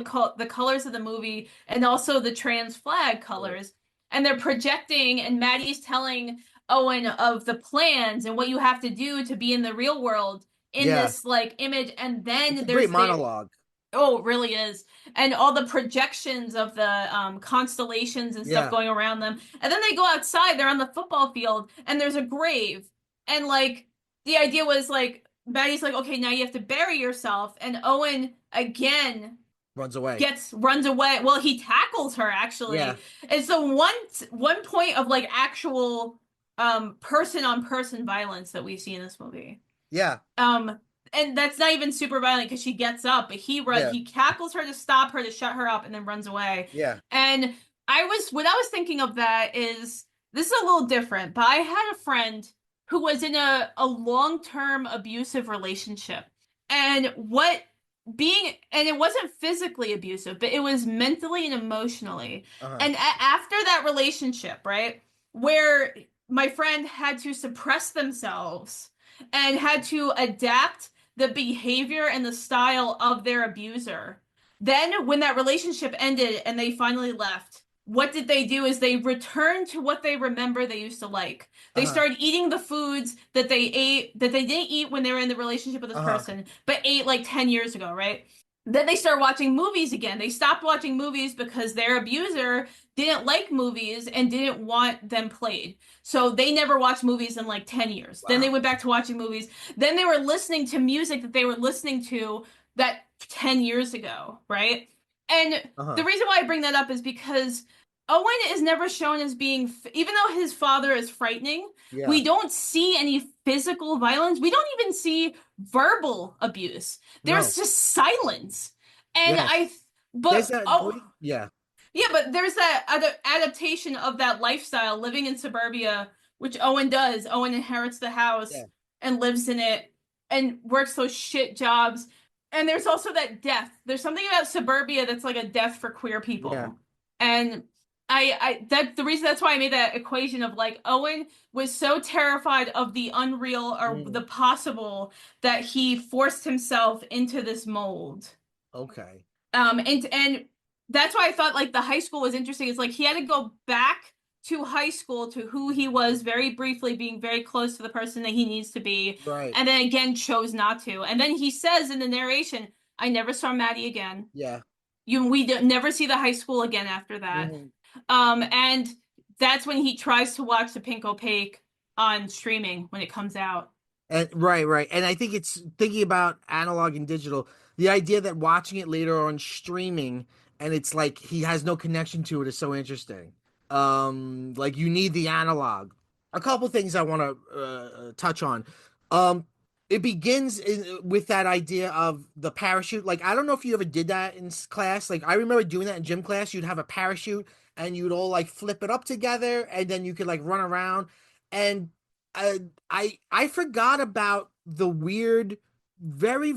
colors of the movie and also the trans flag Right. colors. And they're projecting, and Maddie's telling Owen of the plans and what you have to do to be in the real world in Yeah. this like image. And It's then a great there's the monologue. oh, it really is. And all the projections of the constellations and stuff Yeah. going around them. And then they go outside, they're on the football field, and there's a grave. And like the idea was like Maddie's like, okay, now you have to bury yourself. And Owen again Runs away. gets runs away. Well, he tackles her Yeah. actually. It's the one point of like actual person on person violence that we see in this movie. Yeah. Um, and that's not even super violent because she gets up, but Yeah. he cackles her to stop her to shut her up and then runs away. Yeah. And what I was thinking of that is this is a little different, but I had a friend who was in a long-term abusive relationship. And and it wasn't physically abusive, but it was mentally and emotionally. Uh-huh. And after that relationship, right, where my friend had to suppress themselves and had to adapt the behavior and the style of their abuser. Then, when that relationship ended and they finally left, what did they do is they returned to what they remember they used to like. They Uh-huh. started eating the foods that they ate that they didn't eat when they were in the relationship with this Uh-huh. person, but ate like 10 years ago, right? Then they started watching movies again. They stopped watching movies because their abuser didn't like movies and didn't want them played. So they never watched movies in like 10 years. Then they Wow. went back to watching movies. Then they were listening to music that they were listening to that 10 years ago, right? And the Uh-huh. reason why I bring that up is because Owen is never shown as being, even though his father is frightening, Yeah. we don't see any physical violence. We don't even see verbal abuse. There's No. just silence. And Yes. There's but that oh, great, yeah. yeah, but there's that adaptation of that lifestyle living in suburbia, which Owen does. Owen inherits the house Yeah. and lives in it and works those shit jobs. And there's also that death. There's something about suburbia that's like a death for queer Yeah. people. And that the reason that's why I made that equation of like Owen was so terrified of the unreal or Mm. the possible that he forced himself into this mold. Okay. And that's why I thought like the high school was interesting. It's like he had to go back to high school to who he was very briefly, being very close to the person that he needs to be, Right. and then again chose not to. And then he says in the narration, "I never saw Maddie again. Yeah. Never see the high school again after that." Mhm. And that's when he tries to watch The Pink Opaque on streaming when it comes out. And right. And I think it's thinking about analog and digital, the idea that watching it later on streaming and it's like he has no connection to it is so interesting. Like you need the analog. A couple things I want to touch on. Um, it begins with that idea of the parachute. Like I don't know if you ever did that in class. Like I remember doing that in gym class. You'd have a parachute and you'd all like flip it up together and then you could like run around. And uh, I forgot about the weird, very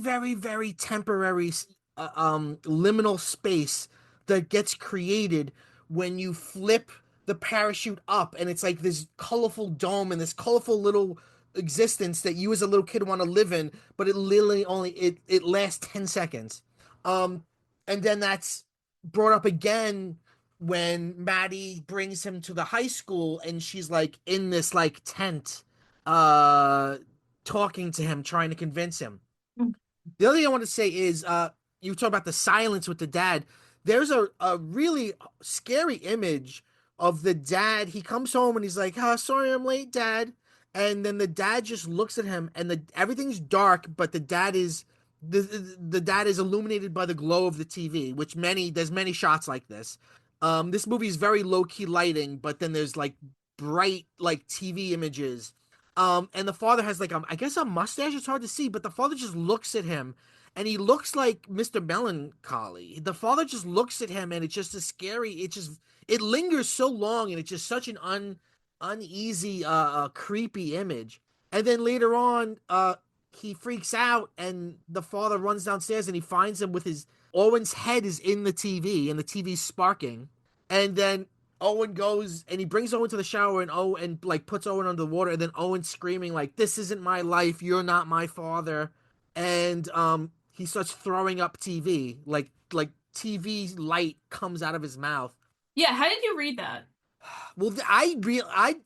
temporary liminal space that gets created when you flip the parachute up, and it's like this colorful dome and this colorful little existence that you as a little kid want to live in, but it literally only it lasts 10 seconds. Um, and then that's brought up again when Maddie brings him to the high school and she's like in this like tent uh talking to him, trying to convince him. The other thing I want to say is you talk about the silence with the dad. There's a really scary image of the dad. He comes home and he's like, "Oh, sorry I'm late, Dad." and then the dad just looks at him, and everything's dark, but the dad is illuminated by the glow of the TV, which there's many shots like this. This movie is very low key lighting, but then there's like bright like TV images. And the father has like I guess a mustache. It's hard to see, but the father just looks at him, and he looks like Mr. Melancholy. The father just looks at him, and it's just a scary. It lingers so long, and it's just such an uneasy, creepy image. And then later on, he freaks out, and the father runs downstairs, and he finds him with his Owen's head is in the TV, and the TV's sparking. And then Owen goes and he brings Owen to the shower, and like puts Owen under the water, and then Owen's screaming like, "This isn't my life. You're not my father." And he starts throwing up TV, like TV light comes out of his mouth. Yeah, how did you read that? Well, I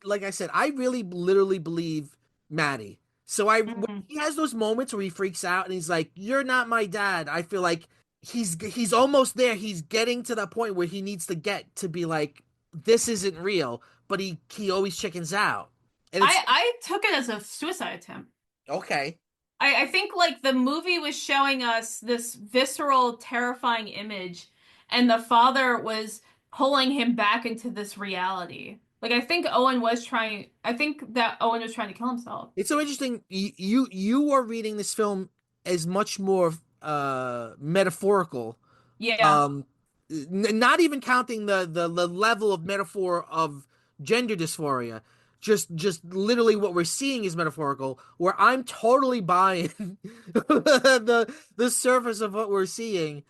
like I said, I really literally believe Maddie. So when Mm. he has those moments where he freaks out and he's like, "You're not my dad." I feel like he's almost there. He's getting to that point where he needs to get to be like, "This isn't real," but he always chickens out. And it's I took it as a suicide attempt. okay. I think like the movie was showing us this visceral, terrifying image, and the father was pulling him back into this reality. Like I think that Owen was trying to kill himself. It's so interesting. You are reading this film as much more metaphorical, Yeah. um not even counting the level of metaphor of gender dysphoria, just literally what we're seeing is metaphorical, where I'm totally buying the surface of what we're seeing.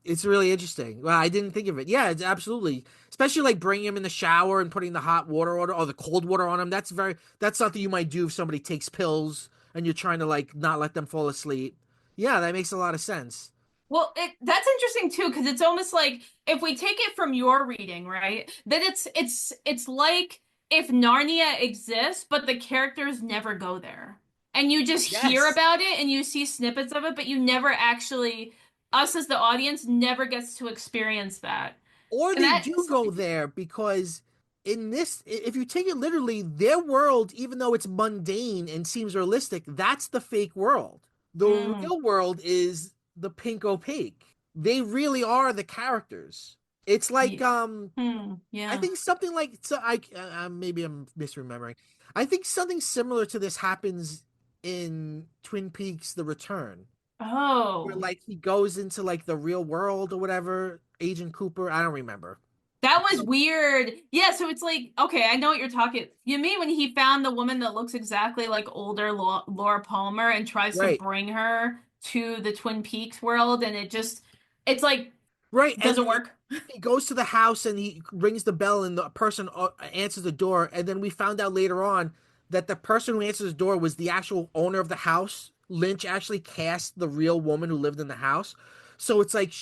It's really interesting. Well, I didn't think of it. Yeah, it's absolutely, especially like bringing him in the shower and putting the hot water or the cold water on him. That's something you might do if somebody takes pills and you're trying to like not let them fall asleep. Yeah, that makes a lot of sense. Well, that's interesting too, because it's almost like if we take it from your reading, right? Then it's like if Narnia exists, but the characters never go there. And you just hear Yes. about it and you see snippets of it, but you never actually, us as the audience, never gets to experience that. Or And they that, do go there because in this, if you take it literally, their world, even though it's mundane and seems realistic, that's the fake world. The mm, real world is the pink opaque. They really are the characters. It's like yeah, I yeah. think something like so maybe I'm misremembering. I think something similar to this happens in Twin Peaks: The Return, where Oh. like he goes into like the real world or whatever. Agent Cooper, I don't remember. That was weird. Yeah, so it's like, okay, I know what you're talking. You mean when he found the woman that looks exactly like older Laura Palmer and tries to Right. bring her to the Twin Peaks world, and it's like, Right, doesn't work. he goes to the house and he rings the bell and the person answers the door, and then we found out later on that the person who answers the door was the actual owner of the house. Lynch actually cast the real woman who lived in the house, so it's like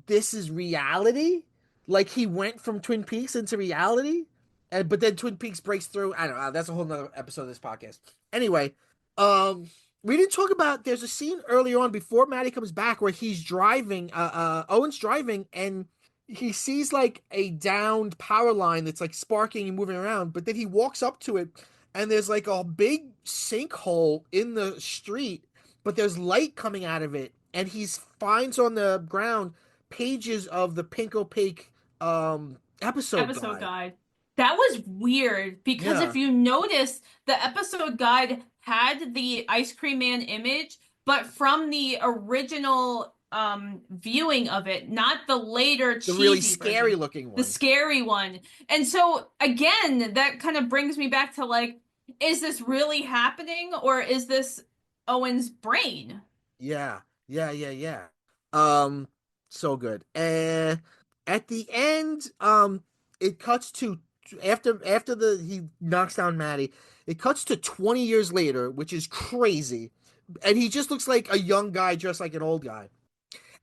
this is reality. Like he went from Twin Peaks into reality, and but then Twin Peaks breaks through. I don't know. That's a whole nother episode of this podcast. Anyway, um, we didn't talk about there's a scene earlier on before Maddie comes back where he's driving Owen's driving and he sees like a downed power line that's like sparking and moving around, but then he walks up to it and there's like a big sinkhole in the street, but there's light coming out of it, and he finds on the ground pages of the pink opaque episode Episode guide. guide. That was weird because if Yeah. you notice, the episode guide had the Ice Cream Man image, but from the original viewing of it, not the later The really cheesy scary version, looking the one. scary one. And so again, that kind of brings me back to like, is this really happening or is this Owen's brain? Yeah, yeah. Um, so good. And at the end, it cuts to after the he knocks down Maddie. It cuts to 20 years later, which is crazy. And he just looks like a young guy dressed like an old guy.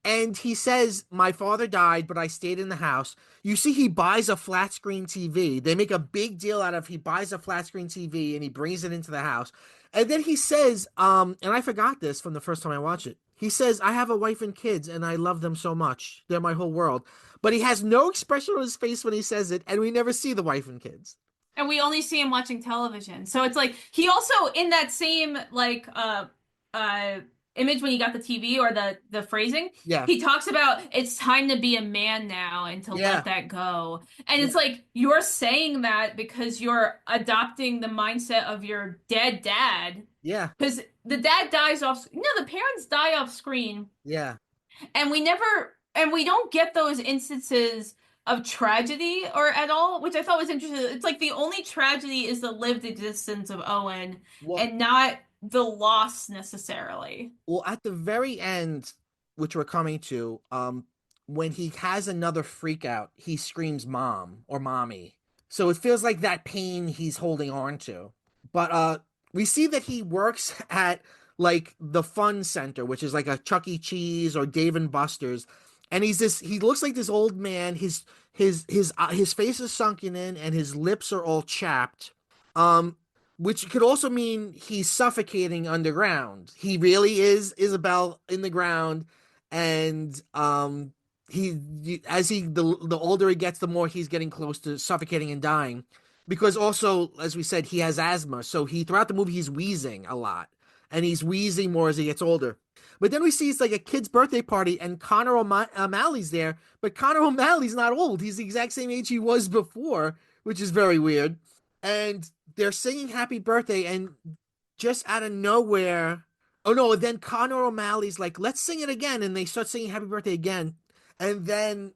And he says, "My father died, but I stayed in the house." You see, he buys a flat screen TV. They make a big deal out of he buys a flat screen TV and he brings it into the house. And then he says, and I forgot this from the first time I watched it. He says, "I have a wife and kids, and I love them so much. They're my whole world." But he has no expression on his face when he says it, and we never see the wife and kids. And we only see him watching television. So it's like he also in that same like uh image when he got the TV or the phrasing, Yeah, he talks about it's time to be a man now and to let yeah, that go. And it's yeah, like you're saying that because you're adopting the mindset of your dead dad. yeah, Because the dad dies off, no, the parents die off screen, yeah. and we don't get those instances of tragedy or at all, which I thought was interesting. It's like the only tragedy is the lived existence of Owen Well, and not the loss necessarily. well, at the very end, which we're coming to, when he has another freak out, he screams "mom" or "mommy." So it feels like that pain he's holding on to. But we see that he works at like the fun center, which is like a Chuck E. Cheese or Dave and Buster's, and he looks like this old man. His face is sunken in, and his lips are all chapped. Um, which could also mean he's suffocating underground. He really is Isabel in the ground, and as the older he gets, the more he's getting close to suffocating and dying. Because also, as we said, he has asthma, so he throughout the movie he's wheezing a lot, and he's wheezing more as he gets older. But then we see it's like a kid's birthday party, and O'Malley's there, but Connor O'Malley's not old. He's the exact same age he was before, which is very weird. And they're singing happy birthday, and just out of nowhere, oh no, then Connor O'Malley's like, let's sing it again, and they start singing happy birthday again. And then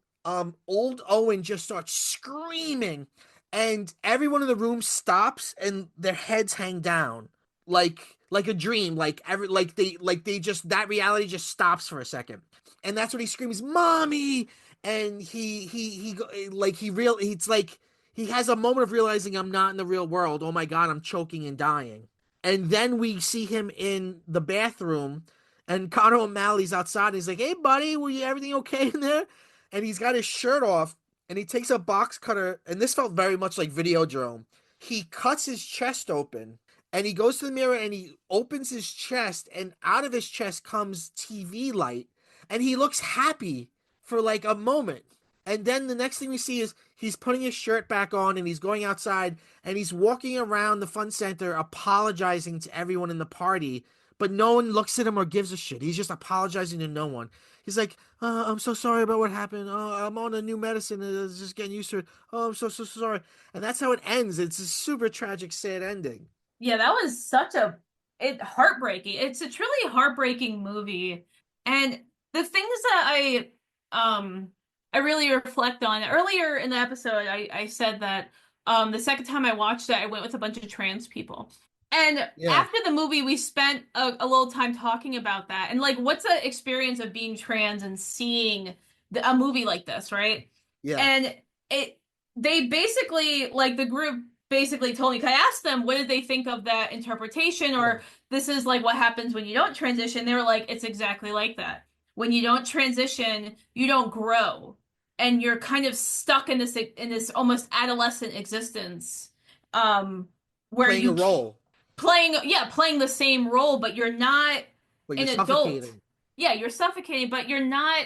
old Owen just starts screaming, and everyone in the room stops and their heads hang down like a dream, like they just that reality just stops for a second. And that's when he screams mommy, and it's like he has a moment of realizing I'm not in the real world. Oh my God, I'm choking and dying. And then we see him in the bathroom, and Connor O'Malley's outside. And he's like, "Hey, buddy, everything okay in there?" And he's got his shirt off, and he takes a box cutter. And this felt very much like Videodrome. He cuts his chest open, and he goes to the mirror and he opens his chest, and out of his chest comes TV light, and he looks happy for like a moment. And then the next thing we see is he's putting his shirt back on, and he's going outside, and he's walking around the fun center apologizing to everyone in the party, but no one looks at him or gives a shit. He's just apologizing to no one. He's like, I'm so sorry about what happened. I'm on a new medicine and it's just getting used to it. Oh, I'm so sorry. And that's how it ends. It's a super tragic, sad ending. Yeah, that was such a it heartbreaking. It's a truly heartbreaking movie. And the things that um I really reflect on earlier in the episode, I said that the second time I watched it, I went with a bunch of trans people. And Yeah, after the movie, we spent a little time talking about that and like what's the experience of being trans and seeing a movie like this, right? yeah, And it they basically like the group basically told me, 'cause I asked them what did they think of that interpretation, yeah. or this is like what happens when you don't transition. They were like, it's exactly like that. When you don't transition, you don't grow, and you're kind of stuck in this almost adolescent existence, um, where Playing a role, playing the same role, but you're not but you're an adult. suffocating. Yeah, you're suffocating, but you're not.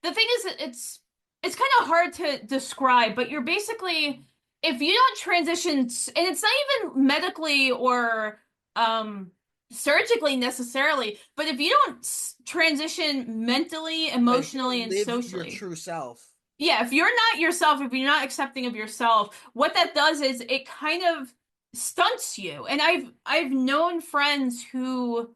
The thing is, it's kind of hard to describe, but you're basically if you don't transition, and it's not even medically or um surgically necessarily, but if you don't transition mentally, Like if you emotionally, don't and live your socially, true self. yeah, if you're not yourself, if you're not accepting of yourself, what that does is it kind of stunts you. And I've known friends who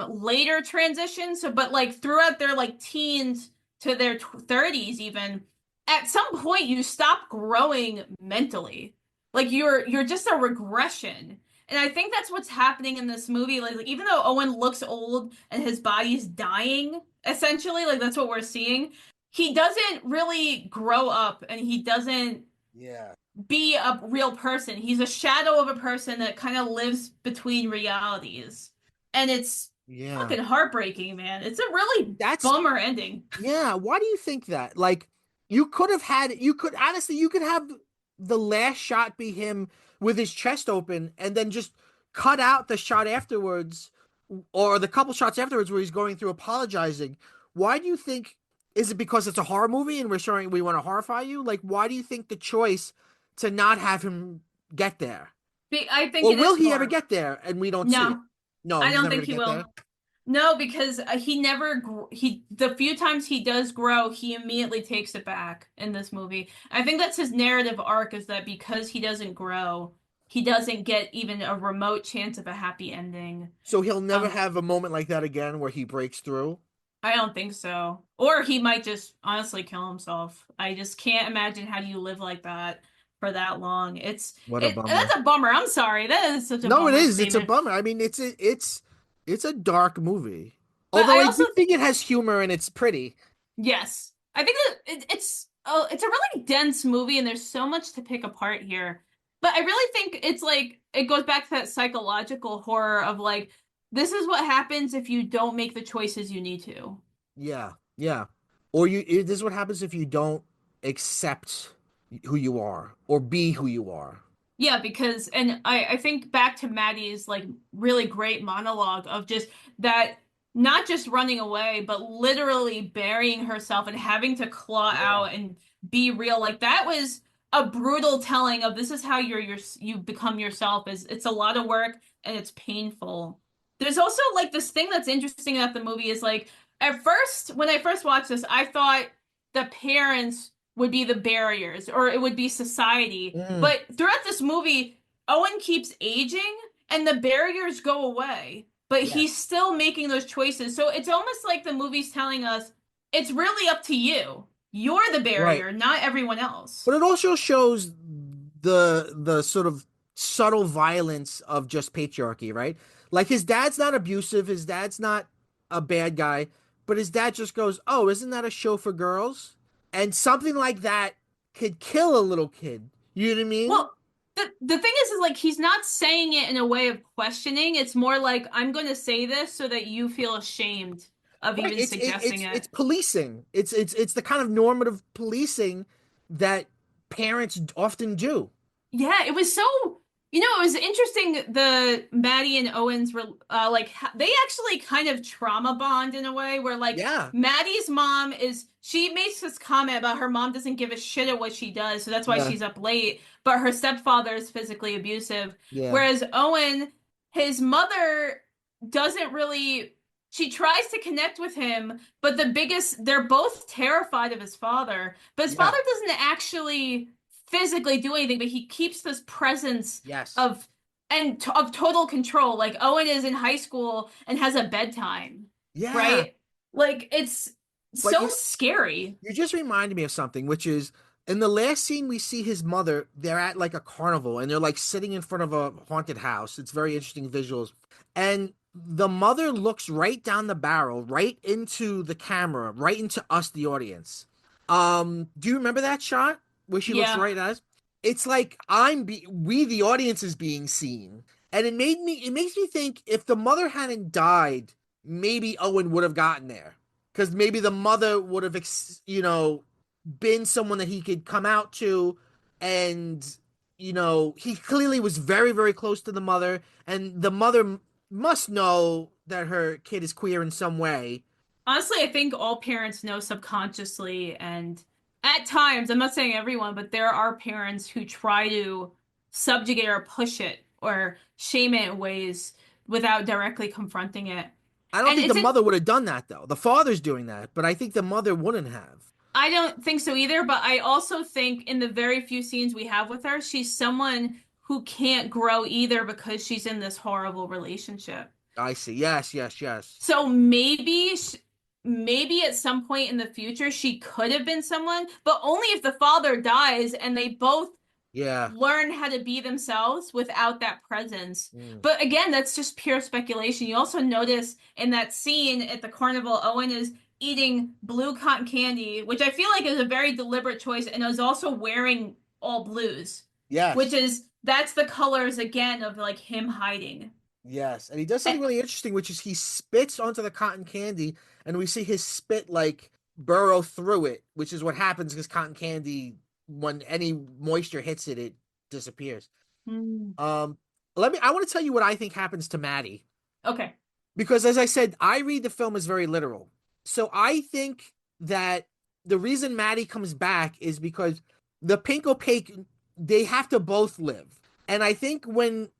later transition, so but like throughout their like teens to their 30s even, at some point you stop growing mentally. Like you're just a regression. And I think that's what's happening in this movie. Like even though Owen looks old and his body's dying, essentially, like that's what we're seeing, he doesn't really grow up and he doesn't Yeah, be a real person. He's a shadow of a person that kind of lives between realities. And it's yeah. fucking heartbreaking, man. It's a really That's bummer ending. yeah. Why do you think that? Like, you could honestly, you could have the last shot be him with his chest open, and then just cut out the shot afterwards, or the couple shots afterwards where he's going through apologizing. Why do you think? Is it because it's a horror movie and we want to horrify you? Like, why do you think the choice to not have him get there? I think Or it will is he ever more. get there and we don't see it? No, No, I he's don't never think gonna he get there. will. No, because he never he the few times he does grow, he immediately takes it back in this movie. I think that's his narrative arc is that because he doesn't grow, he doesn't get even a remote chance of a happy ending. So he'll never Um, have a moment like that again where he breaks through. I don't think so. Or he might just honestly kill himself. I just can't imagine how do you live like that for that long. What a That's bummer. a bummer. I'm sorry. That is such a No, it bummer is. It's a statement. bummer. I mean, it's a dark movie. But Although I I also do think it has humor and it's pretty. yes. I think that it's a really dense movie and there's so much to pick apart here. But I really think it's like it goes back to that psychological horror of like this is what happens if you don't make the choices you need to. Yeah, yeah. This is what happens if you don't accept who you are or be who you are. Yeah, because and I think back to Maddie's like really great monologue of just that not just running away, but literally burying herself and having to claw Yeah. out and be real. Like that was a brutal telling of this is how you become yourself is it's a lot of work and it's painful. There's also like this thing that's interesting about the movie is like at first when I first watched this, I thought the parents would be the barriers or it would be society. Mm, But throughout this movie, Owen keeps aging and the barriers go away, but he's yes. still making those choices. So it's almost like the movie's telling us it's really up to you. You're the Right. barrier, not everyone else. But it also shows the sort of subtle violence of just patriarchy, right? Like his dad's not abusive, his dad's not a bad guy, but his dad just goes, "Oh, isn't that a show for girls?" And something like that could kill a little kid. You know what I mean? Well, the thing is like he's not saying it in a way of questioning. It's more like I'm going to say this so that you feel ashamed of Right. even suggesting It's it. policing. It's the kind of normative policing that parents often do. Yeah, it was so, it was interesting the Maddie and Owens were they actually kind of trauma bond in a way where like Yeah. Maddie's mom is she makes this comment about her mom doesn't give a shit at what she does, so that's why Yeah. she's up late, but her stepfather is physically abusive. Yeah. Whereas Owen, his mother doesn't really she tries to connect with him, but they're both terrified of his father, but his Yeah. father doesn't actually physically do anything, but he keeps this presence Yes. of of total control. Like Owen is in high school and has a bedtime, Yeah. right? Like it's But so scary. you just reminded me of something, which is in the last scene we see his mother, they're at like a carnival and they're like sitting in front of a haunted house. It's very interesting visuals. And the mother looks right down the barrel, right into the camera, right into us, the audience. Do you remember that shot where she looks Yeah. right at us? It's like we the audience is being seen. And it makes me think if the mother hadn't died, maybe Owen would have gotten there because maybe the mother would have, been someone that he could come out to, and he clearly was very, very close to the mother, and the mother must know that her kid is queer in some way. Honestly, I think all parents know subconsciously, and at times, I'm not saying everyone, but there are parents who try to subjugate or push it or shame it in ways without directly confronting it. I don't And think the mother would have done that though. The father's doing that, but I think the mother wouldn't have. I don't think so either, but I also think in the very few scenes we have with her, she's someone who can't grow either because she's in this horrible relationship. I see. Yes, yes, yes. So maybe at some point in the future she could have been someone, but only if the father dies and they both Yeah. learn how to be themselves without that presence. Mm. But again, that's just pure speculation. You also notice in that scene at the carnival, Owen is eating blue cotton candy, which I feel like is a very deliberate choice, and is also wearing all blues, which Yes. is that's the colors again of like him hiding. Yes, and he does And, something really interesting, which is he spits onto the cotton candy, and we see his spit like burrow through it, which is what happens because cotton candy, when any moisture hits it, it disappears. Hmm. Um, I want to tell you what I think happens to Maddie, Okay. because as I said, I read the film as very literal. So I think that the reason Maddie comes back is because the pink opaque, they have to both live. And I think when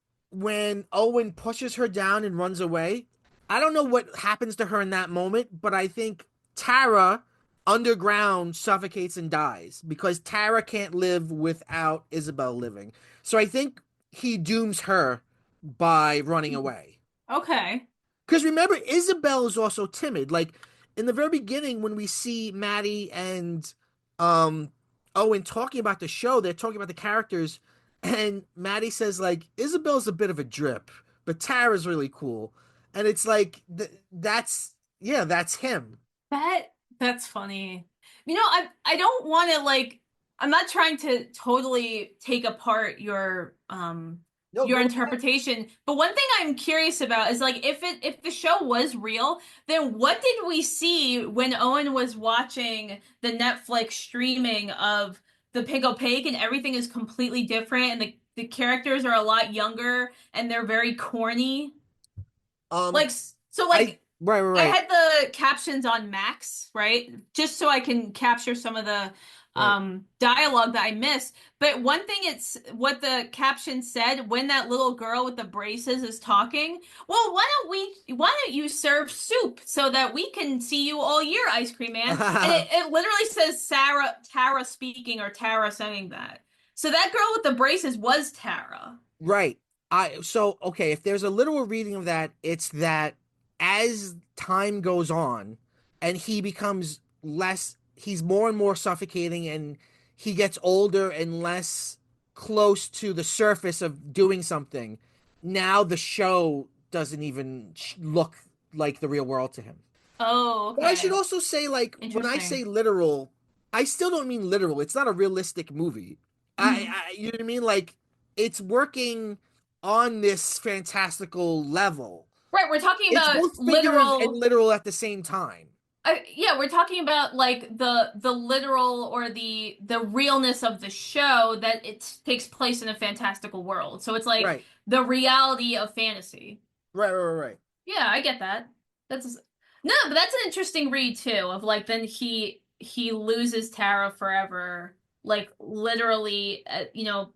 Owen pushes her down and runs away, I don't know what happens to her in that moment, but I think Tara underground suffocates and dies because Tara can't live without Isabel living. So I think he dooms her by running away. Okay. Because remember, Isabel is also timid. Like in the very beginning, when we see Maddie and um Owen talking about the show, they're talking about the characters, and Maddie says like Isabel's a bit of a drip, but Tara's really cool, and it's like that's yeah, that's him. That that's funny. I don't want to like I'm not trying to totally take apart No, your go ahead. interpretation, but one thing I'm curious about is like if the show was real, then what did we see when Owen was watching the Netflix streaming of the Pig Opaque and everything is completely different and the characters are a lot younger and they're very corny? Um, Like so I like right, right, I right, had the captions on max, right? Just so I can capture some of the right. dialogue that I missed. But one thing it's what the caption said when that little girl with the braces is talking. Well, why don't you serve soup so that we can see you all year, Ice Cream Man? And it literally says Tara speaking or Tara saying that. So that girl with the braces was Tara. Right. I so okay, if there's a literal reading of that, it's that as time goes on and he becomes less he's more and more suffocating and he gets older and less close to the surface of doing something. Now the show doesn't even look like the real world to him. Oh, But I should okay. also say, like, when I say Interesting. literal, I still don't mean literal. It's not a realistic movie. Mhm. You know what I mean? Like, it's working on this fantastical level. Right, we're talking It's about both figurative and literal. literal at the same time. Yeah, we're talking about like the literal or the realness of the show that it takes place in a fantastical world. So it's like Right, the reality of fantasy. right. Yeah, I get that. That's no, but that's an interesting read too. Of like then he loses Tara forever, like literally,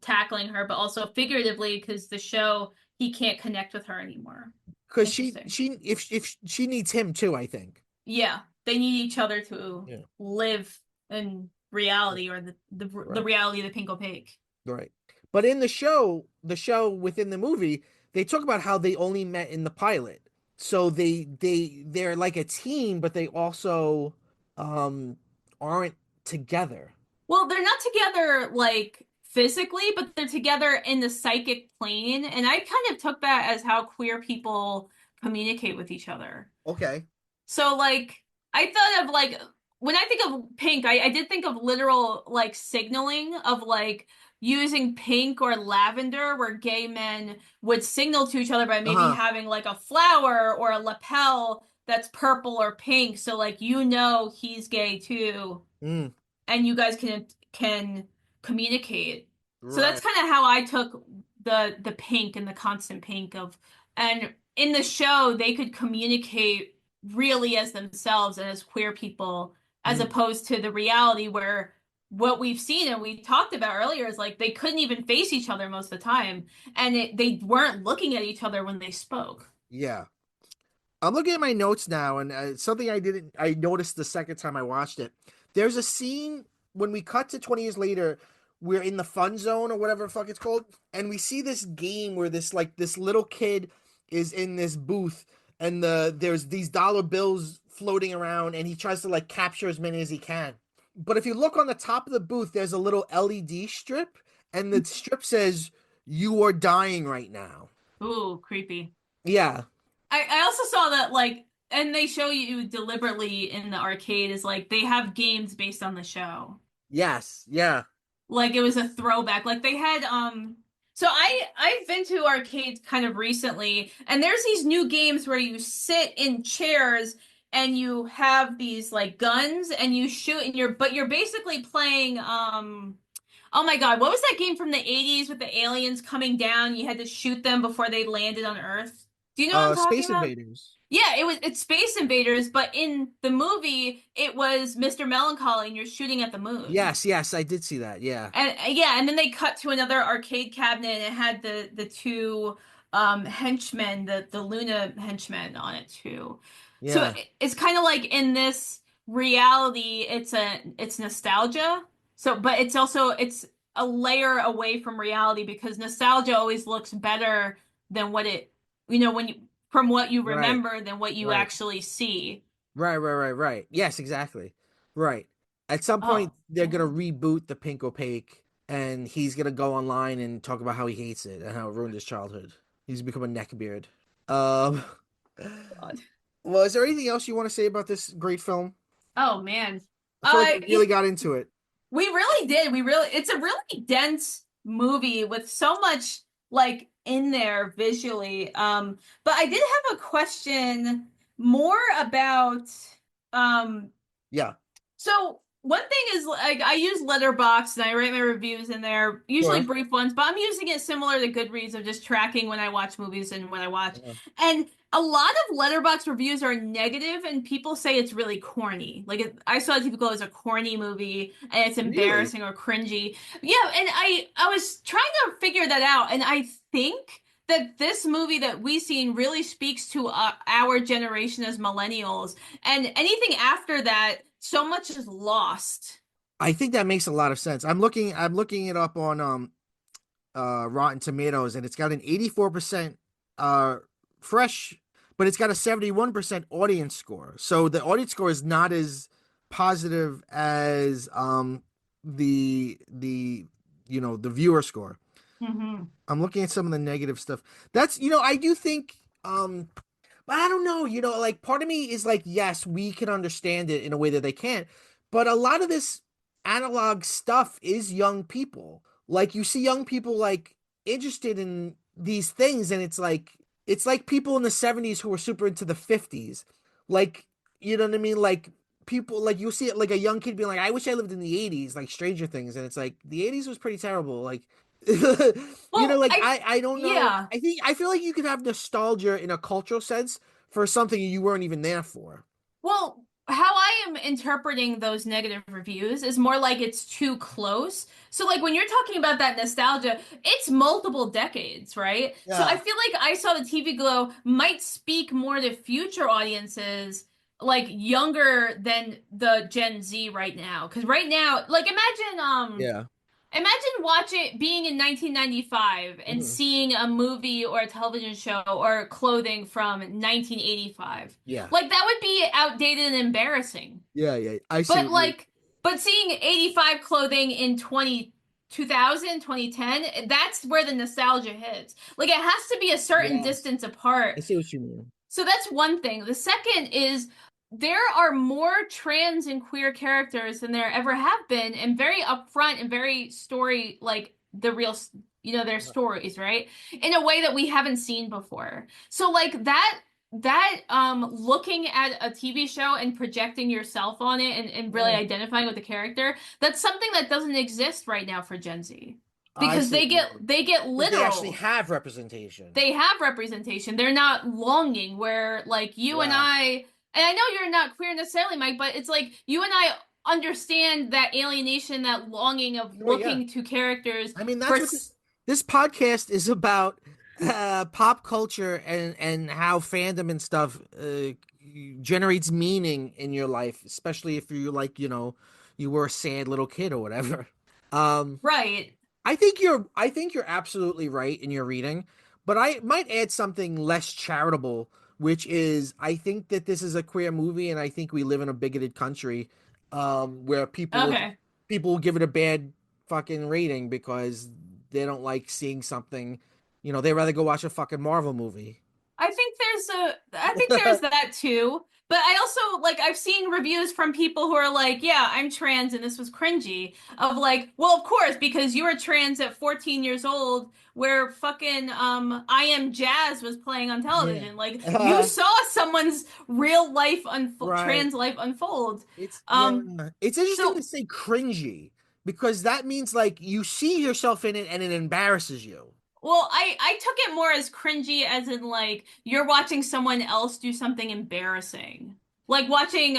tackling her, but also figuratively because the show he can't connect with her anymore. Because Interesting. if she needs him too, I think. Yeah, they need each other to Yeah. live in reality or the Right. reality of the pink opaque. Right. But in the show within the movie, they talk about how they only met in the pilot. So they're like a team, but they also um aren't together. Well, they're not together like physically, but they're together in the psychic plane, and I kind of took that as how queer people communicate with each other. Okay. So like I thought of like when I think of pink, I did think of literal like signaling of like using pink or lavender where gay men would signal to each other by maybe Uh-huh. having like a flower or a lapel that's purple or pink. So like he's gay too Mm, and you guys can communicate. So that's right. kind of how I took the pink and the constant pink of and in the show they could communicate really as themselves and as queer people as Mm, opposed to the reality where what we've seen and we talked about earlier is like they couldn't even face each other most of the time and they weren't looking at each other when they spoke. yeah. I'm looking at my notes now, and something I noticed the second time I watched it. There's a scene when we cut to 20 years later, we're in the fun zone or whatever the fuck it's called, and we see this game where this little kid is in this booth, and there's these dollar bills floating around, and he tries to like capture as many as he can. But if you look on the top of the booth, there's a little LED strip, and the strip says, "You are dying right now." Ooh, creepy. Yeah. I also saw that like and they show you deliberately in the arcade is like they have games based on the show. Yes. Yeah. Like it was a throwback. Like they had so I've been to arcades kind of recently and there's these new games where you sit in chairs and you have these like guns and you shoot and you're basically playing oh my God, what was that game from the 80s with the aliens coming down? You had to shoot them before they landed on Earth. Do you know what I'm talking Space about? Invaders. Yeah, it's Space Invaders, but in the movie it was Mr. Melancholy and you're shooting at the moon. Yes, yes, I did see that. Yeah. And yeah, and then they cut to another arcade cabinet and it had the two henchmen, the Luna henchmen on it too. So Yeah. it's kind of like in this reality, it's nostalgia. So, but it's also it's a layer away from reality because nostalgia always looks better than what it, when you from what you Right. remember than what you Right. actually see. Right. Yes, exactly. Right. At some point, Oh, they're yeah. gonna reboot the Pink Opaque, and he's gonna go online and talk about how he hates it and how it ruined his childhood. He's become a neckbeard. Um, God. well, is there anything else you want to say about this great film? Oh man. I feel like we You really got into it. We really did. It's a really dense movie with so much like in there visually. But I did have a question more about um Yeah. so one thing is like I use Letterboxd and I write my reviews in there, usually Sure. brief ones, but I'm using it similar to Goodreads of just tracking when I watch movies and when I watch. Yeah. And a lot of Letterboxd reviews are negative and people say it's really corny. Like I saw people as a corny movie and it's Really? embarrassing or cringy. Yeah, and I was trying to figure that out and I think that this movie that we seen really speaks to our generation as millennials and anything after that, so much is lost. I think that makes a lot of sense. I'm looking it up on Rotten Tomatoes, and it's got an 84% uh fresh, but it's got a 71% audience score. So the audience score is not as positive as the the viewer score. Hmm. I'm looking at some of the negative stuff. That's, I do think, but I don't know, like part of me is like, yes, we can understand it in a way that they can't, but a lot of this analog stuff is young people. Like you see young people like interested in these things, and it's like people in the 70s who were super into the 50s. Like, you know what I mean? Like people like you see it like a young kid being like, I wish I lived in the 80s, like Stranger Things, and it's like the 80s was pretty terrible. Like Well, like I don't know. yeah. I feel like you could have nostalgia in a cultural sense for something you weren't even there for. Well, how I am interpreting those negative reviews is more like it's too close. So, like when you're talking about that nostalgia, it's multiple decades, right? So, I Yeah. feel like I Saw the TV Glow might speak more to future audiences, like younger than the Gen Z right now. Because right now, like Yeah. imagine watching being in 1995 and Mhm. seeing a movie or a television show or clothing from 1985. Yeah. Like that would be outdated and embarrassing. Yeah. I see But what you. but seeing 85 clothing in 2000, 2010, that's where the nostalgia hits. Like it has to be a certain Yes. distance I apart. see what you mean. So that's one thing. The second is there are more trans and queer characters than there ever have been, and very upfront and very story like the real, their stories, right? In a way that we haven't seen before. So like that looking at a TV show and projecting yourself on it and really Yeah. identifying with the character, that's something that doesn't exist right now for Gen Z. I Because see what you mean. they get Because they actually literal, have representation. they have representation. They're not longing where like you Yeah. and I know you're not queer necessarily, Mike, but it's like you and I understand that alienation, that longing of Oh yeah. looking to characters I mean, for that's what this podcast is about. Pop culture and how fandom and stuff generates meaning in your life, especially if you like, you were a sad little kid or whatever. Um, right. I think you're absolutely right in your reading, but I might add something less charitable, which is I think that this is a queer movie, and I think we live in a bigoted country, where Okay. people will give it a bad fucking rating because they don't like seeing something, they'd rather go watch a fucking Marvel movie. I think there's that too. But I also like I've seen reviews from people who are like, yeah, I'm trans and this was cringy. Of like, well, of course, because you were trans at 14 years old, where fucking I Am Jazz was playing on Yeah. television. Like you saw someone's real life unfold, Right. trans life unfold. Yeah. Um, It's interesting to so say cringy because that means like you see yourself in it and it embarrasses you. Well, I took it more as cringy, as in like you're watching someone else do something embarrassing. Like watching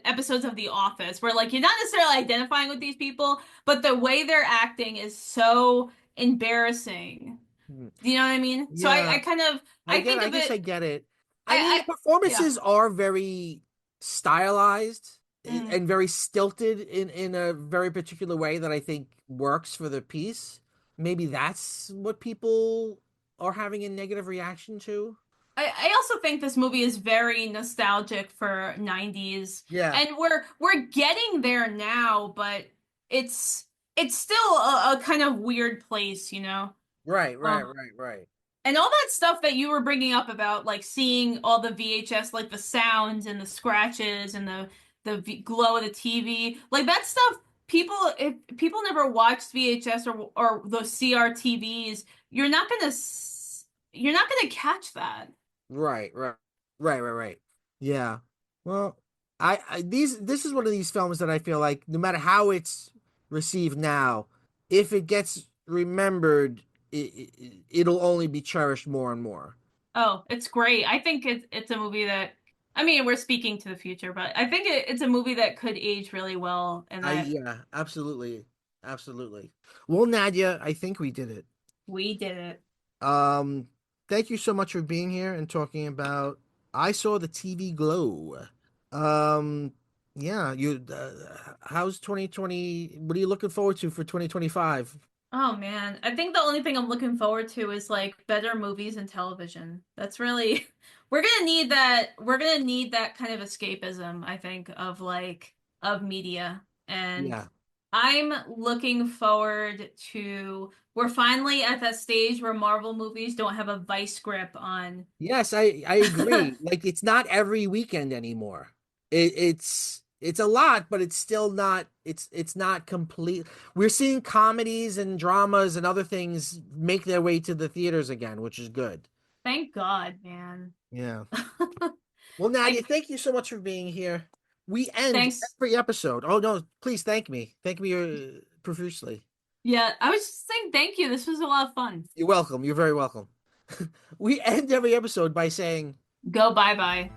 episodes of The Office where like you're not necessarily identifying with these people, but the way they're acting is so embarrassing. Mm. Do you know what I mean? So Yeah, I kind of I think I of guess I it get it. I mean, the I yeah. performances are very stylized Mm. and very stilted in a very particular way that I think works for the piece. Maybe that's what people are having a negative reaction to. I also think this movie is very nostalgic for 90s, Yeah. and we're getting there now, but it's it's still a kind of weird place, you know. Right, Um, right, right, right. and all that stuff that you were bringing up about like seeing all the VHS, like the sounds and the scratches and the glow of the TV, like that stuff. People, if people never watched VHS or those CRTVs, you're not gonna catch that. Right, right, right, right, right. Yeah. Well, this is one of these films that I feel like no matter how it's received now, if it gets remembered, it'll only be cherished more and more. Oh, it's great. I think it's a movie that I mean, we're speaking to the future, but I think it's a movie that could age really well and that Yeah, absolutely, absolutely. Well, Nadia, I think we did it. we did it. Um, Thank you so much for being here and talking about I Saw the TV Glow. Um, yeah, how's 2020? What are you looking forward to for 2025? Oh man, I think the only thing I'm looking forward to is like better movies and television. That's really we're gonna need that. We're gonna need that kind of escapism, I think, of like of media. And Yeah. I'm looking forward to we're finally at that stage where Marvel movies don't have a vice grip on Yes, I agree. Like it's not every weekend anymore. It's a lot, but it's still not it's not complete. We're seeing comedies and dramas and other things make their way to the theaters again, which is good. Thank God, man. Yeah. Well, Nadia, I thank you so much for being here. We end thanks. every episode. Oh no, please thank me. Thank me profusely. Yeah, I was just saying thank you. This was a lot of fun. You're welcome. You're very welcome. We end every episode by saying Go bye bye.